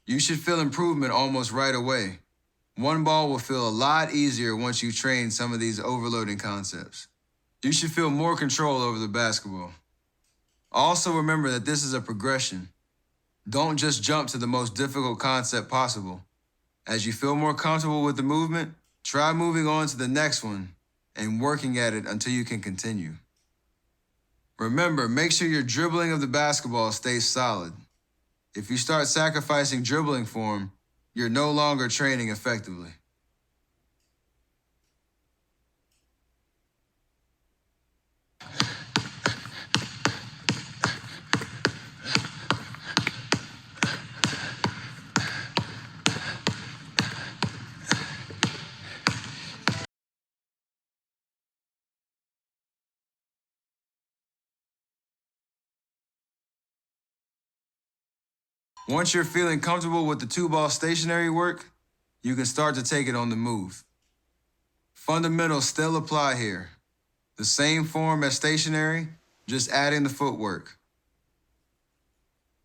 B: You should feel improvement almost right away. One ball will feel a lot easier once you train some of these overloading concepts. You should feel more control over the basketball. Also remember that this is a progression. Don't just jump to the most difficult concept possible. As you feel more comfortable with the movement, try moving on to the next one and working at it until you can continue. Remember, make sure your dribbling of the basketball stays solid. If you start sacrificing dribbling form, you're no longer training effectively. Once you're feeling comfortable with the two-ball stationary work, you can start to take it on the move. Fundamentals still apply here. The same form as stationary, just adding the footwork.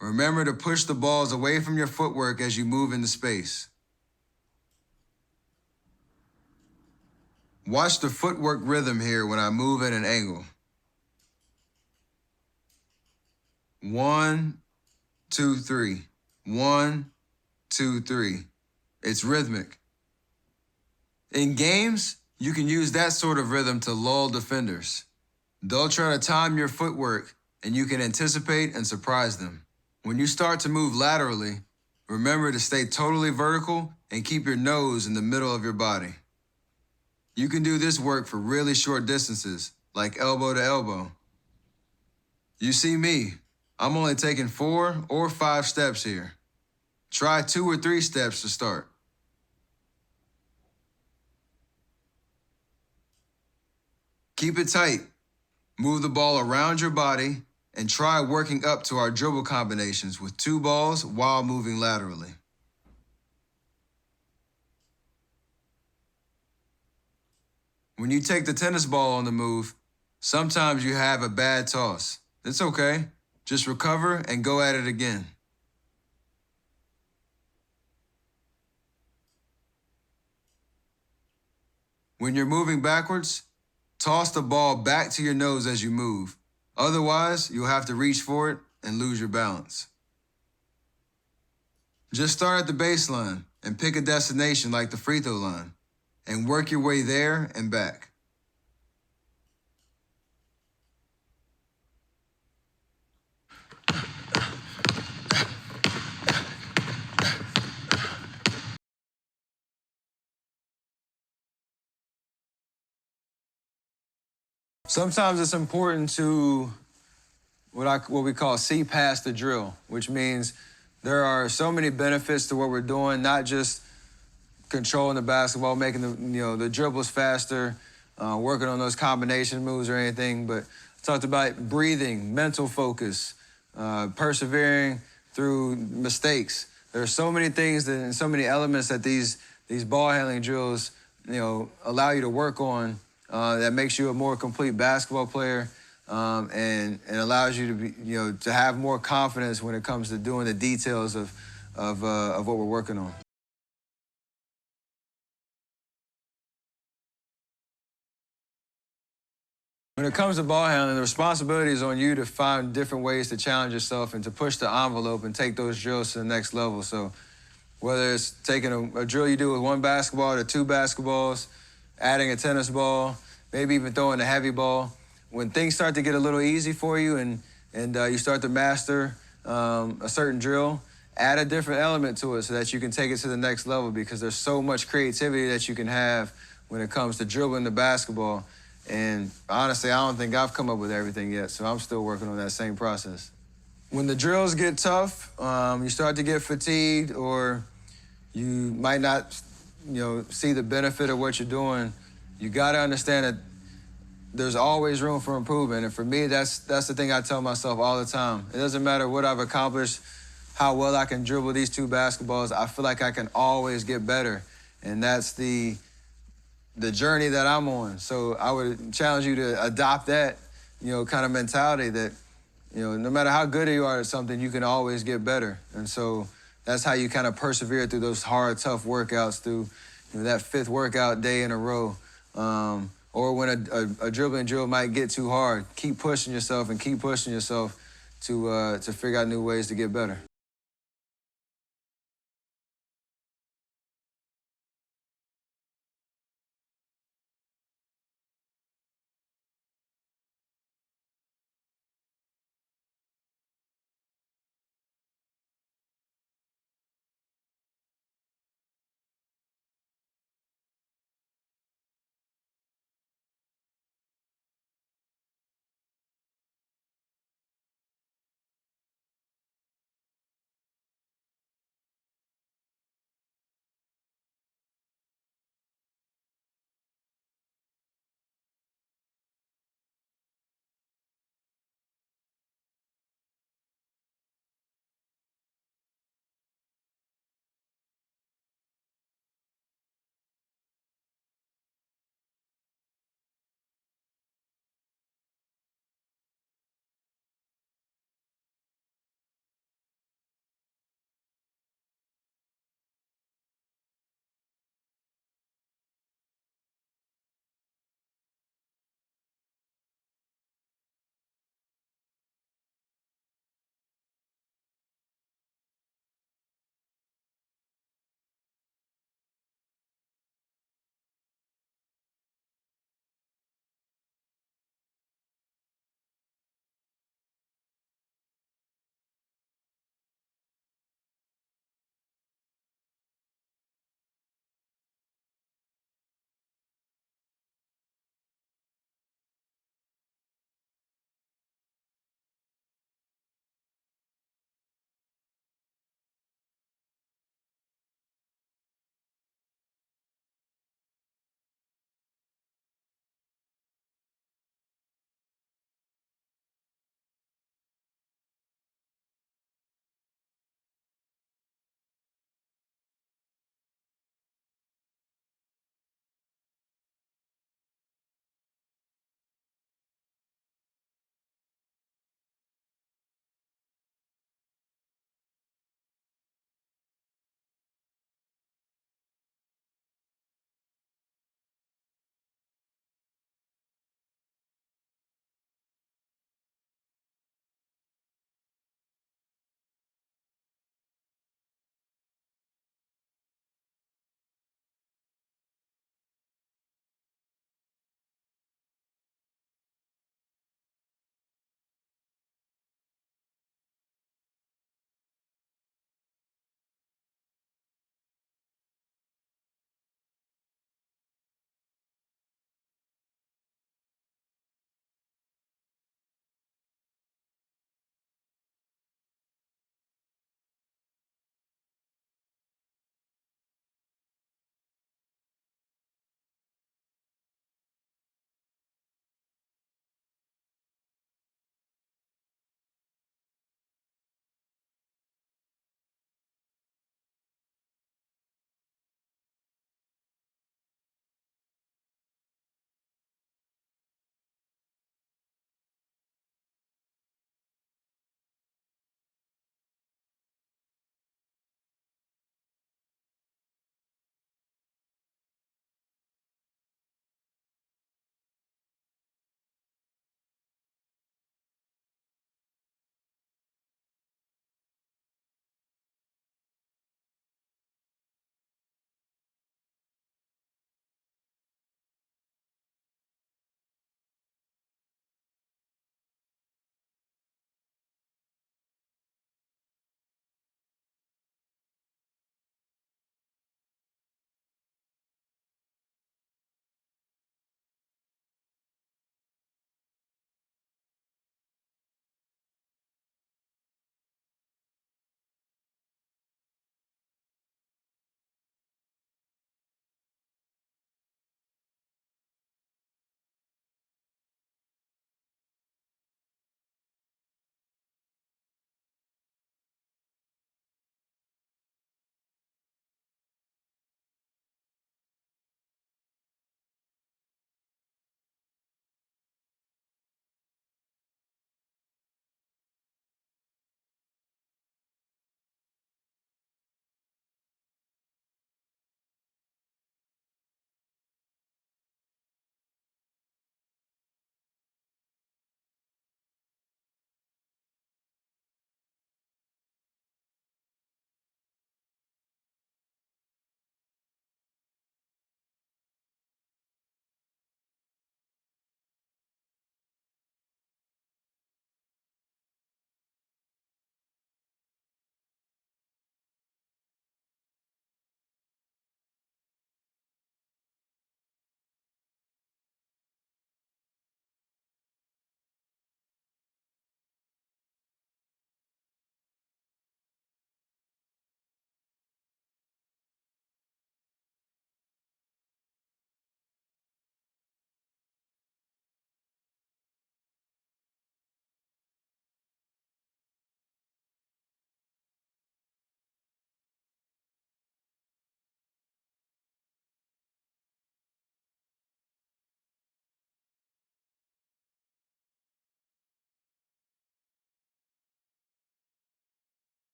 B: Remember to push the balls away from your footwork as you move into space. Watch the footwork rhythm here when I move at an angle. 1, 2, 3. 1, 2, 3. It's rhythmic. In games, you can use that sort of rhythm to lull defenders. They'll try to time your footwork, and you can anticipate and surprise them. When you start to move laterally, remember to stay totally vertical and keep your nose in the middle of your body. You can do this work for really short distances, like elbow to elbow. You see me. I'm only taking 4 or 5 steps here. Try 2 or 3 steps to start. Keep it tight. Move the ball around your body and try working up to our dribble combinations with 2 balls while moving laterally. When you take the tennis ball on the move, sometimes you have a bad toss. It's okay. Just recover and go at it again. When you're moving backwards, toss the ball back to your nose as you move. Otherwise, you'll have to reach for it and lose your balance. Just start at the baseline and pick a destination like the free throw line and work your way there and back. Sometimes it's important to what we call see past the drill, which means there are so many benefits to what we're doing, not just controlling the basketball, making the dribbles faster, working on those combination moves or anything, but I talked about breathing, mental focus, persevering through mistakes. There are so many things and so many elements that these ball handling drills allow you to work on
A: that makes you a more complete basketball player, and allows you to be, to have more confidence when it comes to doing the details of what we're working on. When it comes to ball handling, the responsibility is on you to find different ways to challenge yourself and to push the envelope and take those drills to the next level. So whether it's taking a drill you do with one basketball to two basketballs, adding a tennis ball, maybe even throwing a heavy ball, when things start to get a little easy for you and you start to master a certain drill, add a different element to it so that you can take it to the next level, because there's so much creativity that you can have when it comes to dribbling the basketball. And honestly, I don't think I've come up with everything yet, so I'm still working on that same process. When the drills get tough, you start to get fatigued, or you might not, see the benefit of what you're doing, you got to understand that there's always room for improvement. And for me, that's the thing I tell myself all the time. It doesn't matter what I've accomplished, how well I can dribble these two basketballs, I feel like I can always get better. And that's the journey that I'm on. So I would challenge you to adopt that, kind of mentality that, no matter how good you are at something, you can always get better. And so that's how you kind of persevere through those hard, tough workouts, through that fifth workout day in a row. Or when a dribbling drill might get too hard, keep pushing yourself and keep pushing yourself to figure out new ways to get better.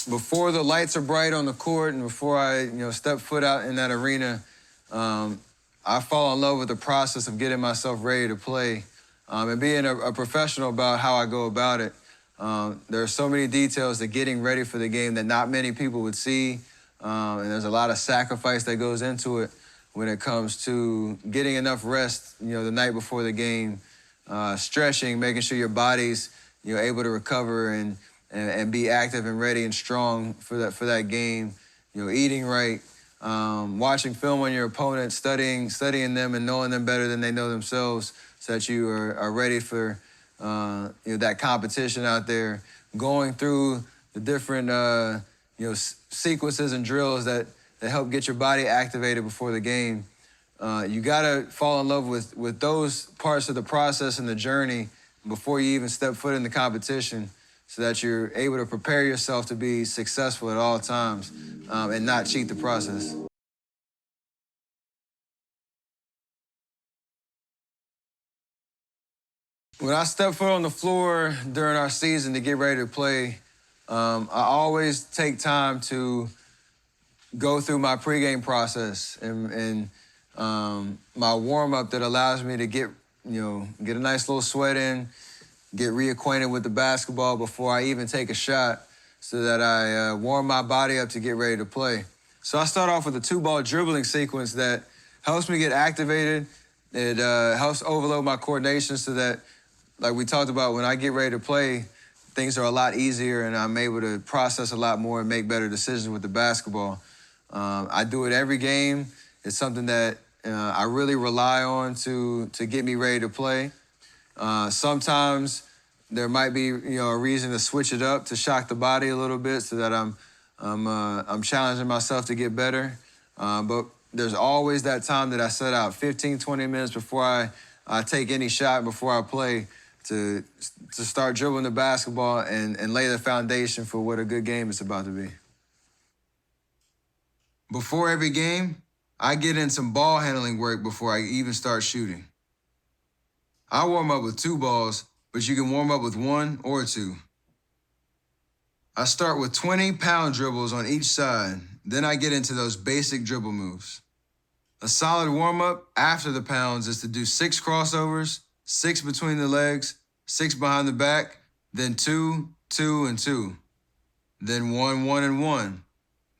A: Before the lights are bright on the court and before I, step foot out in that arena, I fall in love with the process of getting myself ready to play and being a professional about how I go about it. There are so many details to getting ready for the game that not many people would see, and there's a lot of sacrifice that goes into it when it comes to getting enough rest, the night before the game, stretching, making sure your body's, able to recover and be active and ready and strong for that game. Eating right, watching film on your opponent, studying them and knowing them better than they know themselves, so that you are ready for that competition out there. Going through the different sequences and drills that help get your body activated before the game. You gotta fall in love with those parts of the process and the journey before you even step foot in the competition, so that you're able to prepare yourself to be successful at all times and not cheat the process. When I step foot on the floor during our season to get ready to play, I always take time to go through my pregame process and my warm-up that allows me to get a nice little sweat in, get reacquainted with the basketball before I even take a shot, so that I warm my body up to get ready to play. So I start off with a 2-ball dribbling sequence that helps me get activated. It helps overload my coordination so that, like we talked about, when I get ready to play, things are a lot easier and I'm able to process a lot more and make better decisions with the basketball. I do it every game. It's something that I really rely on to get me ready to play. Sometimes there might be a reason to switch it up to shock the body a little bit, so that I'm challenging myself to get better. But there's always that time that I set out, 15, 20 minutes before I take any shot, before I play, to start dribbling the basketball and lay the foundation for what a good game is about to be.
B: Before every game, I get in some ball handling work before I even start shooting. I warm up with 2 balls, but you can warm up with 1 or 2. I start with 20-pound dribbles on each side. Then I get into those basic dribble moves. A solid warm-up after the pounds is to do 6 crossovers, 6 between the legs, 6 behind the back, then 2, 2, and 2. Then 1, 1, and 1.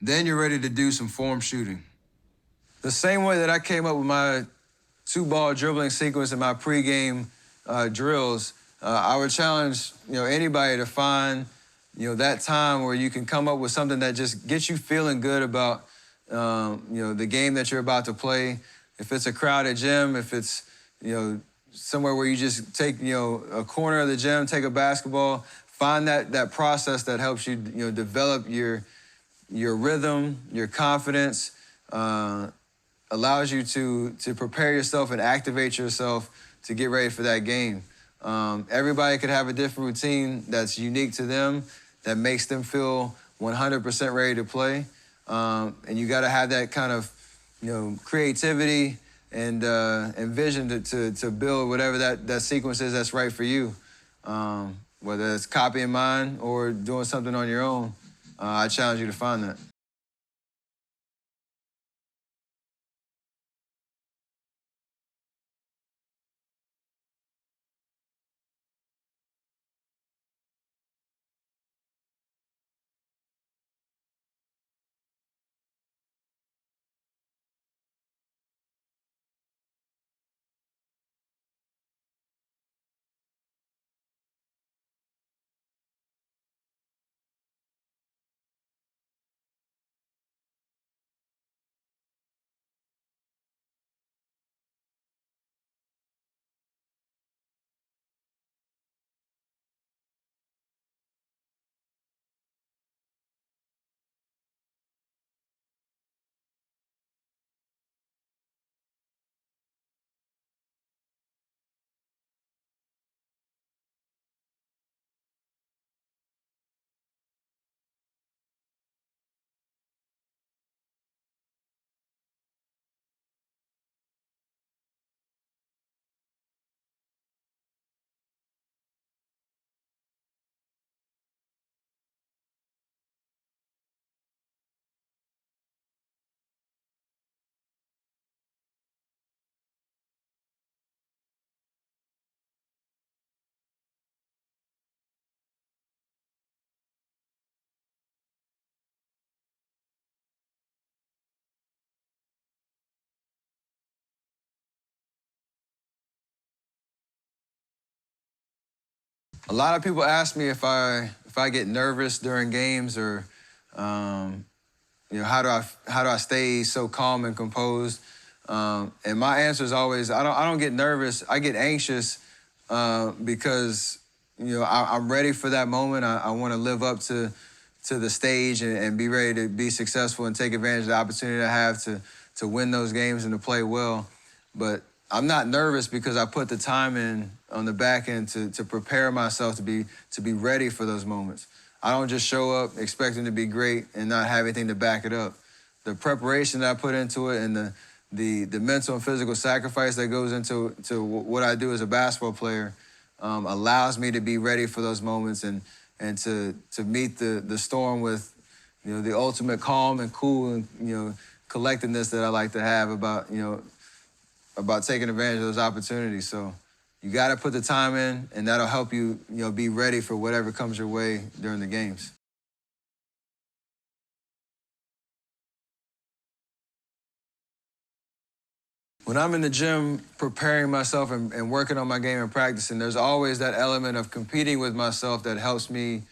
B: Then you're ready to do some form shooting.
A: The same way that I came up with my 2-ball dribbling sequence in my pregame drills, I would challenge anybody to find that time where you can come up with something that just gets you feeling good about the game that you're about to play. If it's a crowded gym, if it's somewhere where you just take a corner of the gym, take a basketball, find that process that helps you develop your rhythm, your confidence, allows you to prepare yourself and activate yourself to get ready for that game. Everybody could have a different routine that's unique to them, that makes them feel 100% ready to play. And you got to have that kind of creativity and vision to build whatever that sequence is that's right for you. Whether it's copying mine or doing something on your own, I challenge you to find that. A lot of people ask me if I get nervous during games or, how do I stay so calm and composed? And my answer is always I don't get nervous. I get anxious because I'm ready for that moment. I want to live up to the stage and be ready to be successful and take advantage of the opportunity I have to win those games and to play well. But I'm not nervous because I put the time in on the back end to prepare myself to be ready for those moments. I don't just show up expecting to be great and not have anything to back it up. The preparation that I put into it and the mental and physical sacrifice that goes into what I do as a basketball player allows me to be ready for those moments and to meet the storm with the ultimate calm and cool and collectedness that I like to have about taking advantage of those opportunities. So you got to put the time in, and that'll help you be ready for whatever comes your way during the games. When I'm in the gym preparing myself and working on my game and practicing, there's always that element of competing with myself that helps me,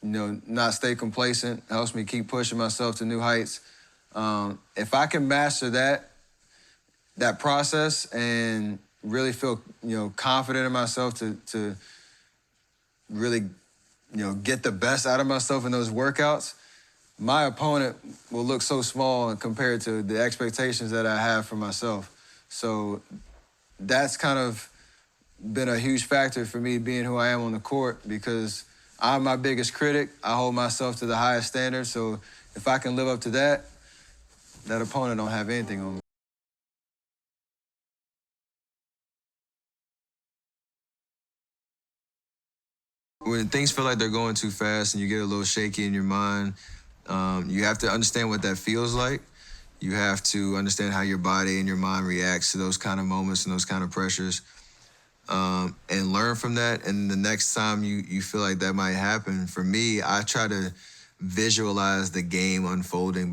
A: not stay complacent, helps me keep pushing myself to new heights. If I can master that process and really feel, confident in myself to really, get the best out of myself in those workouts, my opponent will look so small compared to the expectations that I have for myself. So that's kind of been a huge factor for me being who I am on the court because I'm my biggest critic. I hold myself to the highest standard. So if I can live up to that opponent don't have anything on me. When things feel like they're going too fast and you get a little shaky in your mind, you have to understand what that feels like. You have to understand how your body and your mind reacts to those kind of moments and those kind of pressures, and learn from that. And the next time you feel like that might happen, for me, I try to visualize the game unfolding,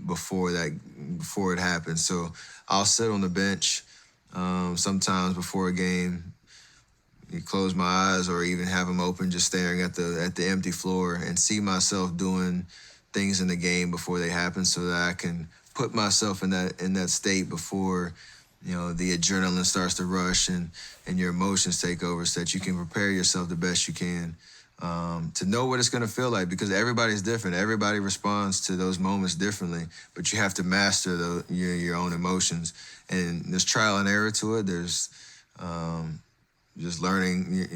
A: before it happens. So I'll sit on the bench sometimes before a game. You close my eyes or even have them open, just staring at the empty floor and see myself doing things in the game before they happen so that I can put myself in that state before, the adrenaline starts to rush and your emotions take over so that you can prepare yourself the best you can to know what it's going to feel like because everybody's different. Everybody responds to those moments differently, but you have to master your own emotions. And there's trial and error to it. There's just learning,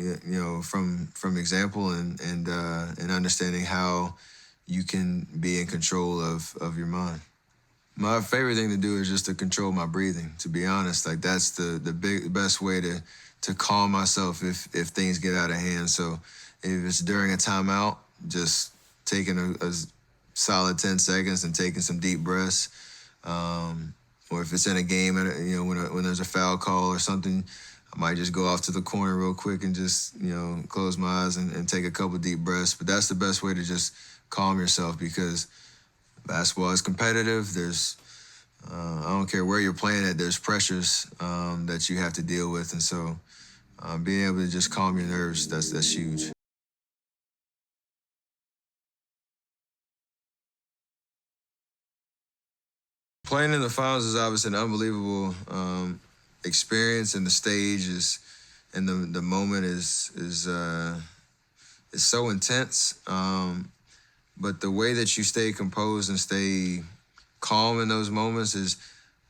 A: from example and understanding how you can be in control of your mind. My favorite thing to do is just to control my breathing, to be honest. Like that's the best way to calm myself if things get out of hand. So if it's during a timeout, just taking a solid 10 seconds and taking some deep breaths. Or if it's in a game, when there's a foul call or something, I might just go off to the corner real quick and just, close my eyes and take a couple deep breaths. But that's the best way to just calm yourself because basketball is competitive. There's, I don't care where you're playing at, there's pressures that you have to deal with. And so being able to just calm your nerves, that's huge. Playing in the finals is obviously an unbelievable experience, and the stage and the moment is so intense. But the way that you stay composed and stay calm in those moments is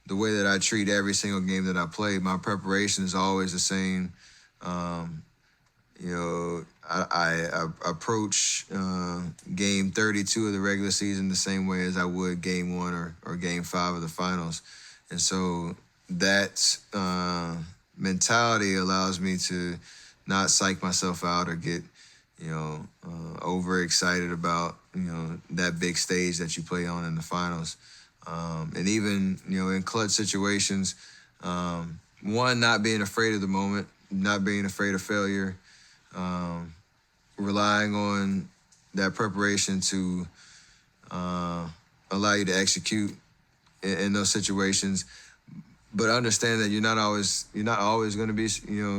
A: the way that I treat every single game that I play. My preparation is always the same. I approach game 32 of the regular season the same way as I would game 1 or game 5 of the finals. And so that mentality allows me to not psych myself out or get, overexcited about, that big stage that you play on in the finals. And even, in clutch situations, one, not being afraid of the moment, not being afraid of failure, relying on that preparation to allow you to execute in those situations. but understand that you're not always going to be,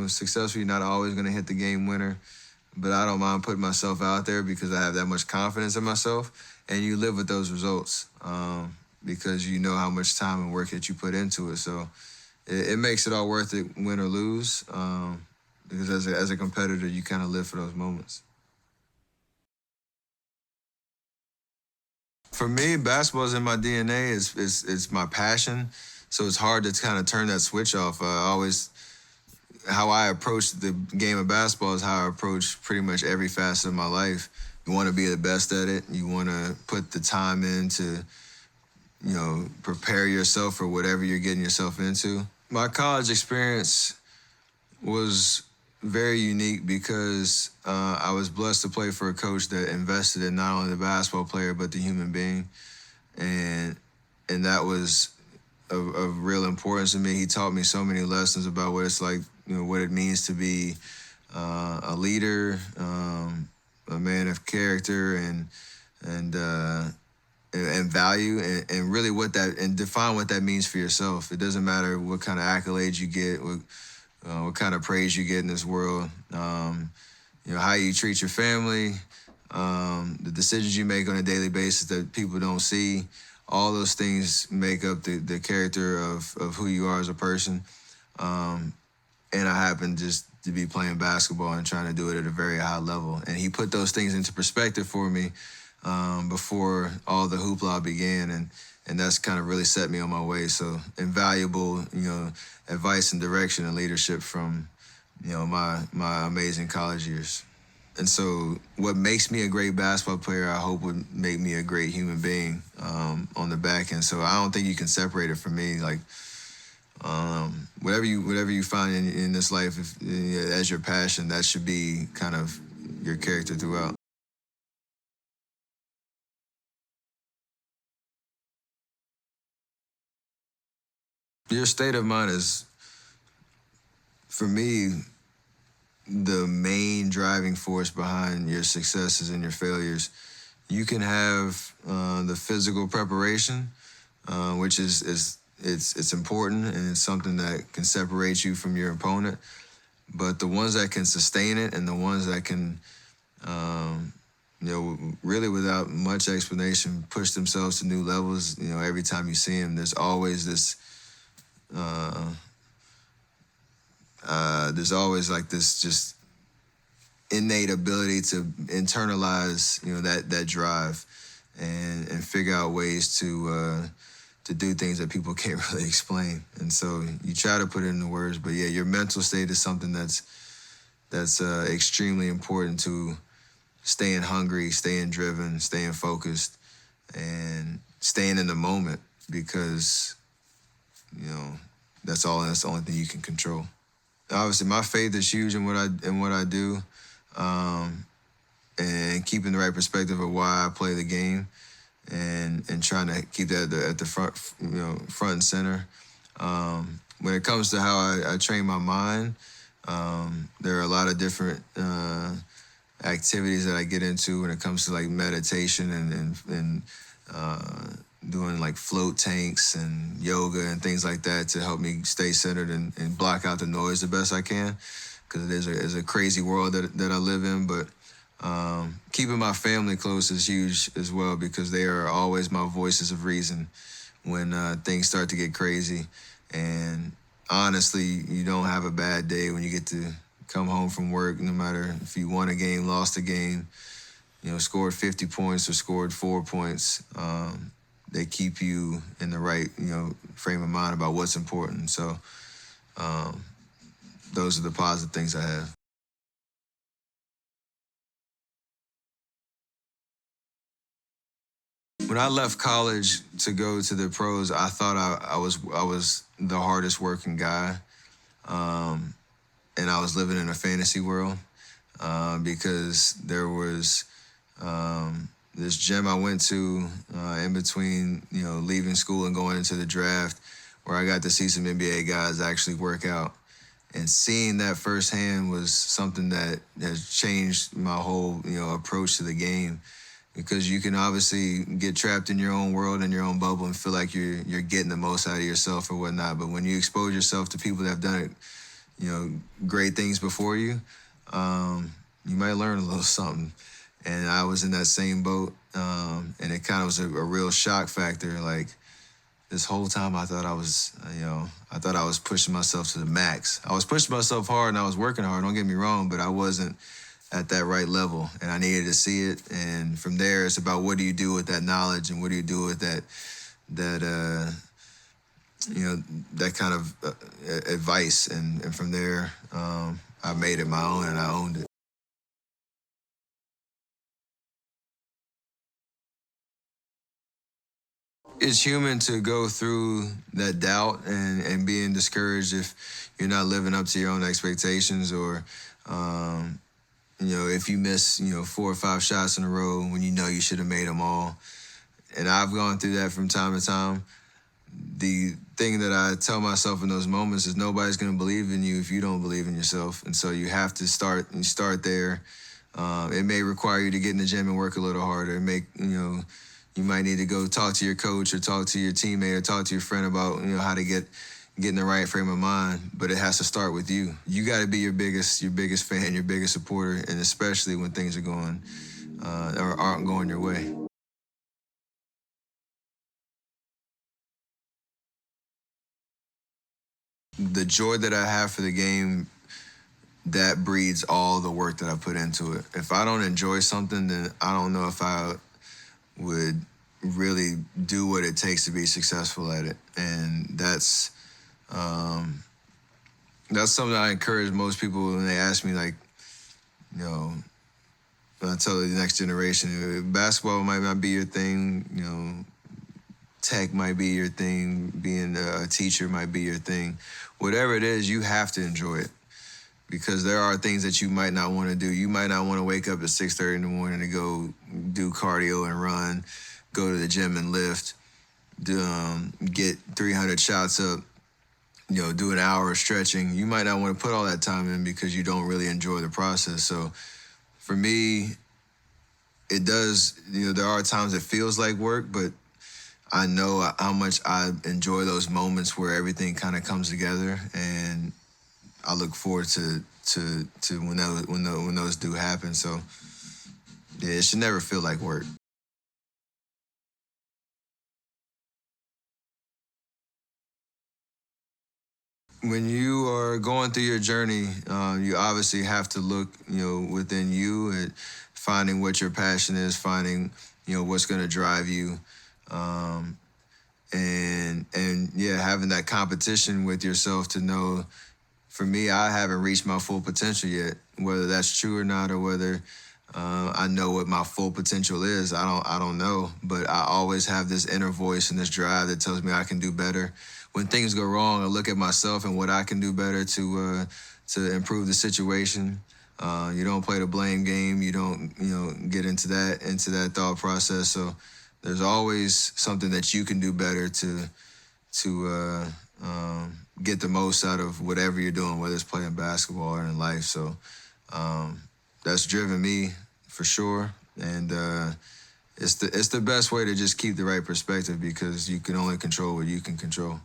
A: successful. You're not always going to hit the game winner. But I don't mind putting myself out there because I have that much confidence in myself, and you live with those results because you know how much time and work that you put into it. So it makes it all worth it, win or lose, because as a competitor, you kind of live for those moments. For me, basketball is in my DNA. It's my passion, so it's hard to kind of turn that switch off. How I approach the game of basketball is how I approach pretty much every facet of my life. You want to be the best at it. You want to put the time in to, prepare yourself for whatever you're getting yourself into. My college experience was very unique because I was blessed to play for a coach that invested in not only the basketball player but the human being, and that was of real importance to me. He taught me so many lessons about what it's like, what it means to be a leader, a man of character, and value, and really and define what that means for yourself. It doesn't matter what kind of accolades you get, what kind of praise you get in this world. How you treat your family, the decisions you make on a daily basis that people don't see. All those things make up the character of who you are as a person. And I happened just to be playing basketball and trying to do it at a very high level. And he put those things into perspective for me before all the hoopla began. And that's kind of really set me on my way. So invaluable, advice and direction and leadership from, my amazing college years. And so what makes me a great basketball player, I hope would make me a great human being on the back end. So I don't think you can separate it from me. Like, whatever you find in this life as your passion, that should be kind of your character throughout. Your state of mind is, for me, the main driving force behind your successes and your failures. You can have the physical preparation, which it's important, and it's something that can separate you from your opponent. But the ones that can sustain it and the ones that can, really without much explanation, push themselves to new levels, every time you see them, there's always this, there's always like this just innate ability to internalize, that drive and figure out ways to do things that people can't really explain. And so you try to put it into words, but yeah, your mental state is something that's extremely important to staying hungry, staying driven, staying focused, and staying in the moment, because, that's the only thing you can control. Obviously, my faith is huge in what I do, and keeping the right perspective of why I play the game, and trying to keep that at the front, front and center. When it comes to how I train my mind, there are a lot of different activities that I get into when it comes to like meditation and doing like float tanks and yoga and things like that to help me stay centered and block out the noise the best I can, because it is a crazy world that I live in. But keeping my family close is huge as well, because they are always my voices of reason when things start to get crazy. And honestly, you don't have a bad day when you get to come home from work, no matter if you won a game, lost a game, scored 50 points or scored 4 points. They keep you in the right, frame of mind about what's important. So those are the positive things I have. When I left college to go to the pros, I thought I was the hardest working guy, and I was living in a fantasy world because there was this gym I went to in between, leaving school and going into the draft, where I got to see some NBA guys actually work out. And seeing that firsthand was something that has changed my whole, approach to the game. because you can obviously get trapped in your own world and your own bubble and feel like you're getting the most out of yourself or whatnot. But when you expose yourself to people that have done it, great things before you, you might learn a little something. And I was in that same boat, and it kind of was a real shock factor. Like, this whole time I thought I was pushing myself to the max. I was pushing myself hard and I was working hard, don't get me wrong, but I wasn't at that right level, and I needed to see it. And from there, it's about what do you do with that knowledge and what do you do with that kind of advice. And from there, I made it my own and I owned it. It's human to go through that doubt and being discouraged if you're not living up to your own expectations, or if you miss 4 or 5 shots in a row when you should have made them all. And I've gone through that from time to time. The thing that I tell myself in those moments is nobody's going to believe in you if you don't believe in yourself, and so you have to start there. It may require you to get in the gym and work a little harder. It may you might need to go talk to your coach or talk to your teammate or talk to your friend about how to get in the right frame of mind. But it has to start with you. You got to be your biggest fan, your biggest supporter, and especially when things are going or aren't going your way. The joy that I have for the game, that breeds all the work that I put into it. If I don't enjoy something, then I don't know if I would really do what it takes to be successful at it. And that's something I encourage most people when they ask me, like, when I tell the next generation, basketball might not be your thing, tech might be your thing, being a teacher might be your thing. Whatever it is, you have to enjoy it, because there are things that you might not want to do. You might not want to wake up at 6:30 in the morning to go do cardio and run, go to the gym and lift, get 300 shots up, do an hour of stretching. You might not want to put all that time in because you don't really enjoy the process. So for me, it does, there are times it feels like work, but I know how much I enjoy those moments where everything kind of comes together, and I look forward to when those do happen. So yeah, it should never feel like work. When you are going through your journey, you obviously have to look, within you at finding what your passion is, finding, what's going to drive you. And having that competition with yourself to know, for me, I haven't reached my full potential yet. Whether that's true or not, or whether I know what my full potential is, I don't know. But I always have this inner voice and this drive that tells me I can do better. When things go wrong, I look at myself and what I can do better to improve the situation. You don't play the blame game. You don't get into that thought process. So there's always something that you can do better to get the most out of whatever you're doing, whether it's playing basketball or in life. So that's driven me for sure. And it's the best way to just keep the right perspective, because you can only control what you can control.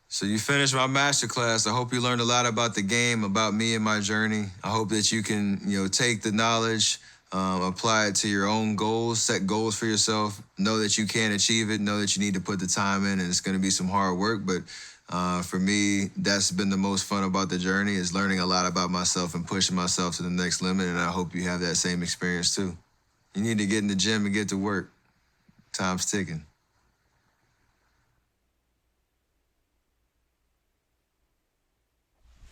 A: So you finished my masterclass. I hope you learned a lot about the game, about me and my journey. I hope that you can, take the knowledge, apply it to your own goals, set goals for yourself, know that you can achieve it, know that you need to put the time in, and it's going to be some hard work. But for me, that's been the most fun about the journey, is learning a lot about myself and pushing myself to the next limit. And I hope you have that same experience too. You need to get in the gym and get to work. Time's ticking.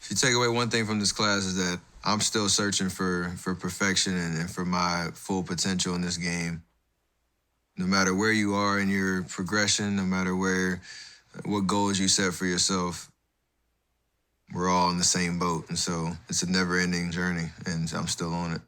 A: If you take away one thing from this class, is that I'm still searching for perfection and for my full potential in this game. No matter where you are in your progression, no matter what goals you set for yourself, we're all in the same boat. And so it's a never-ending journey, and I'm still on it.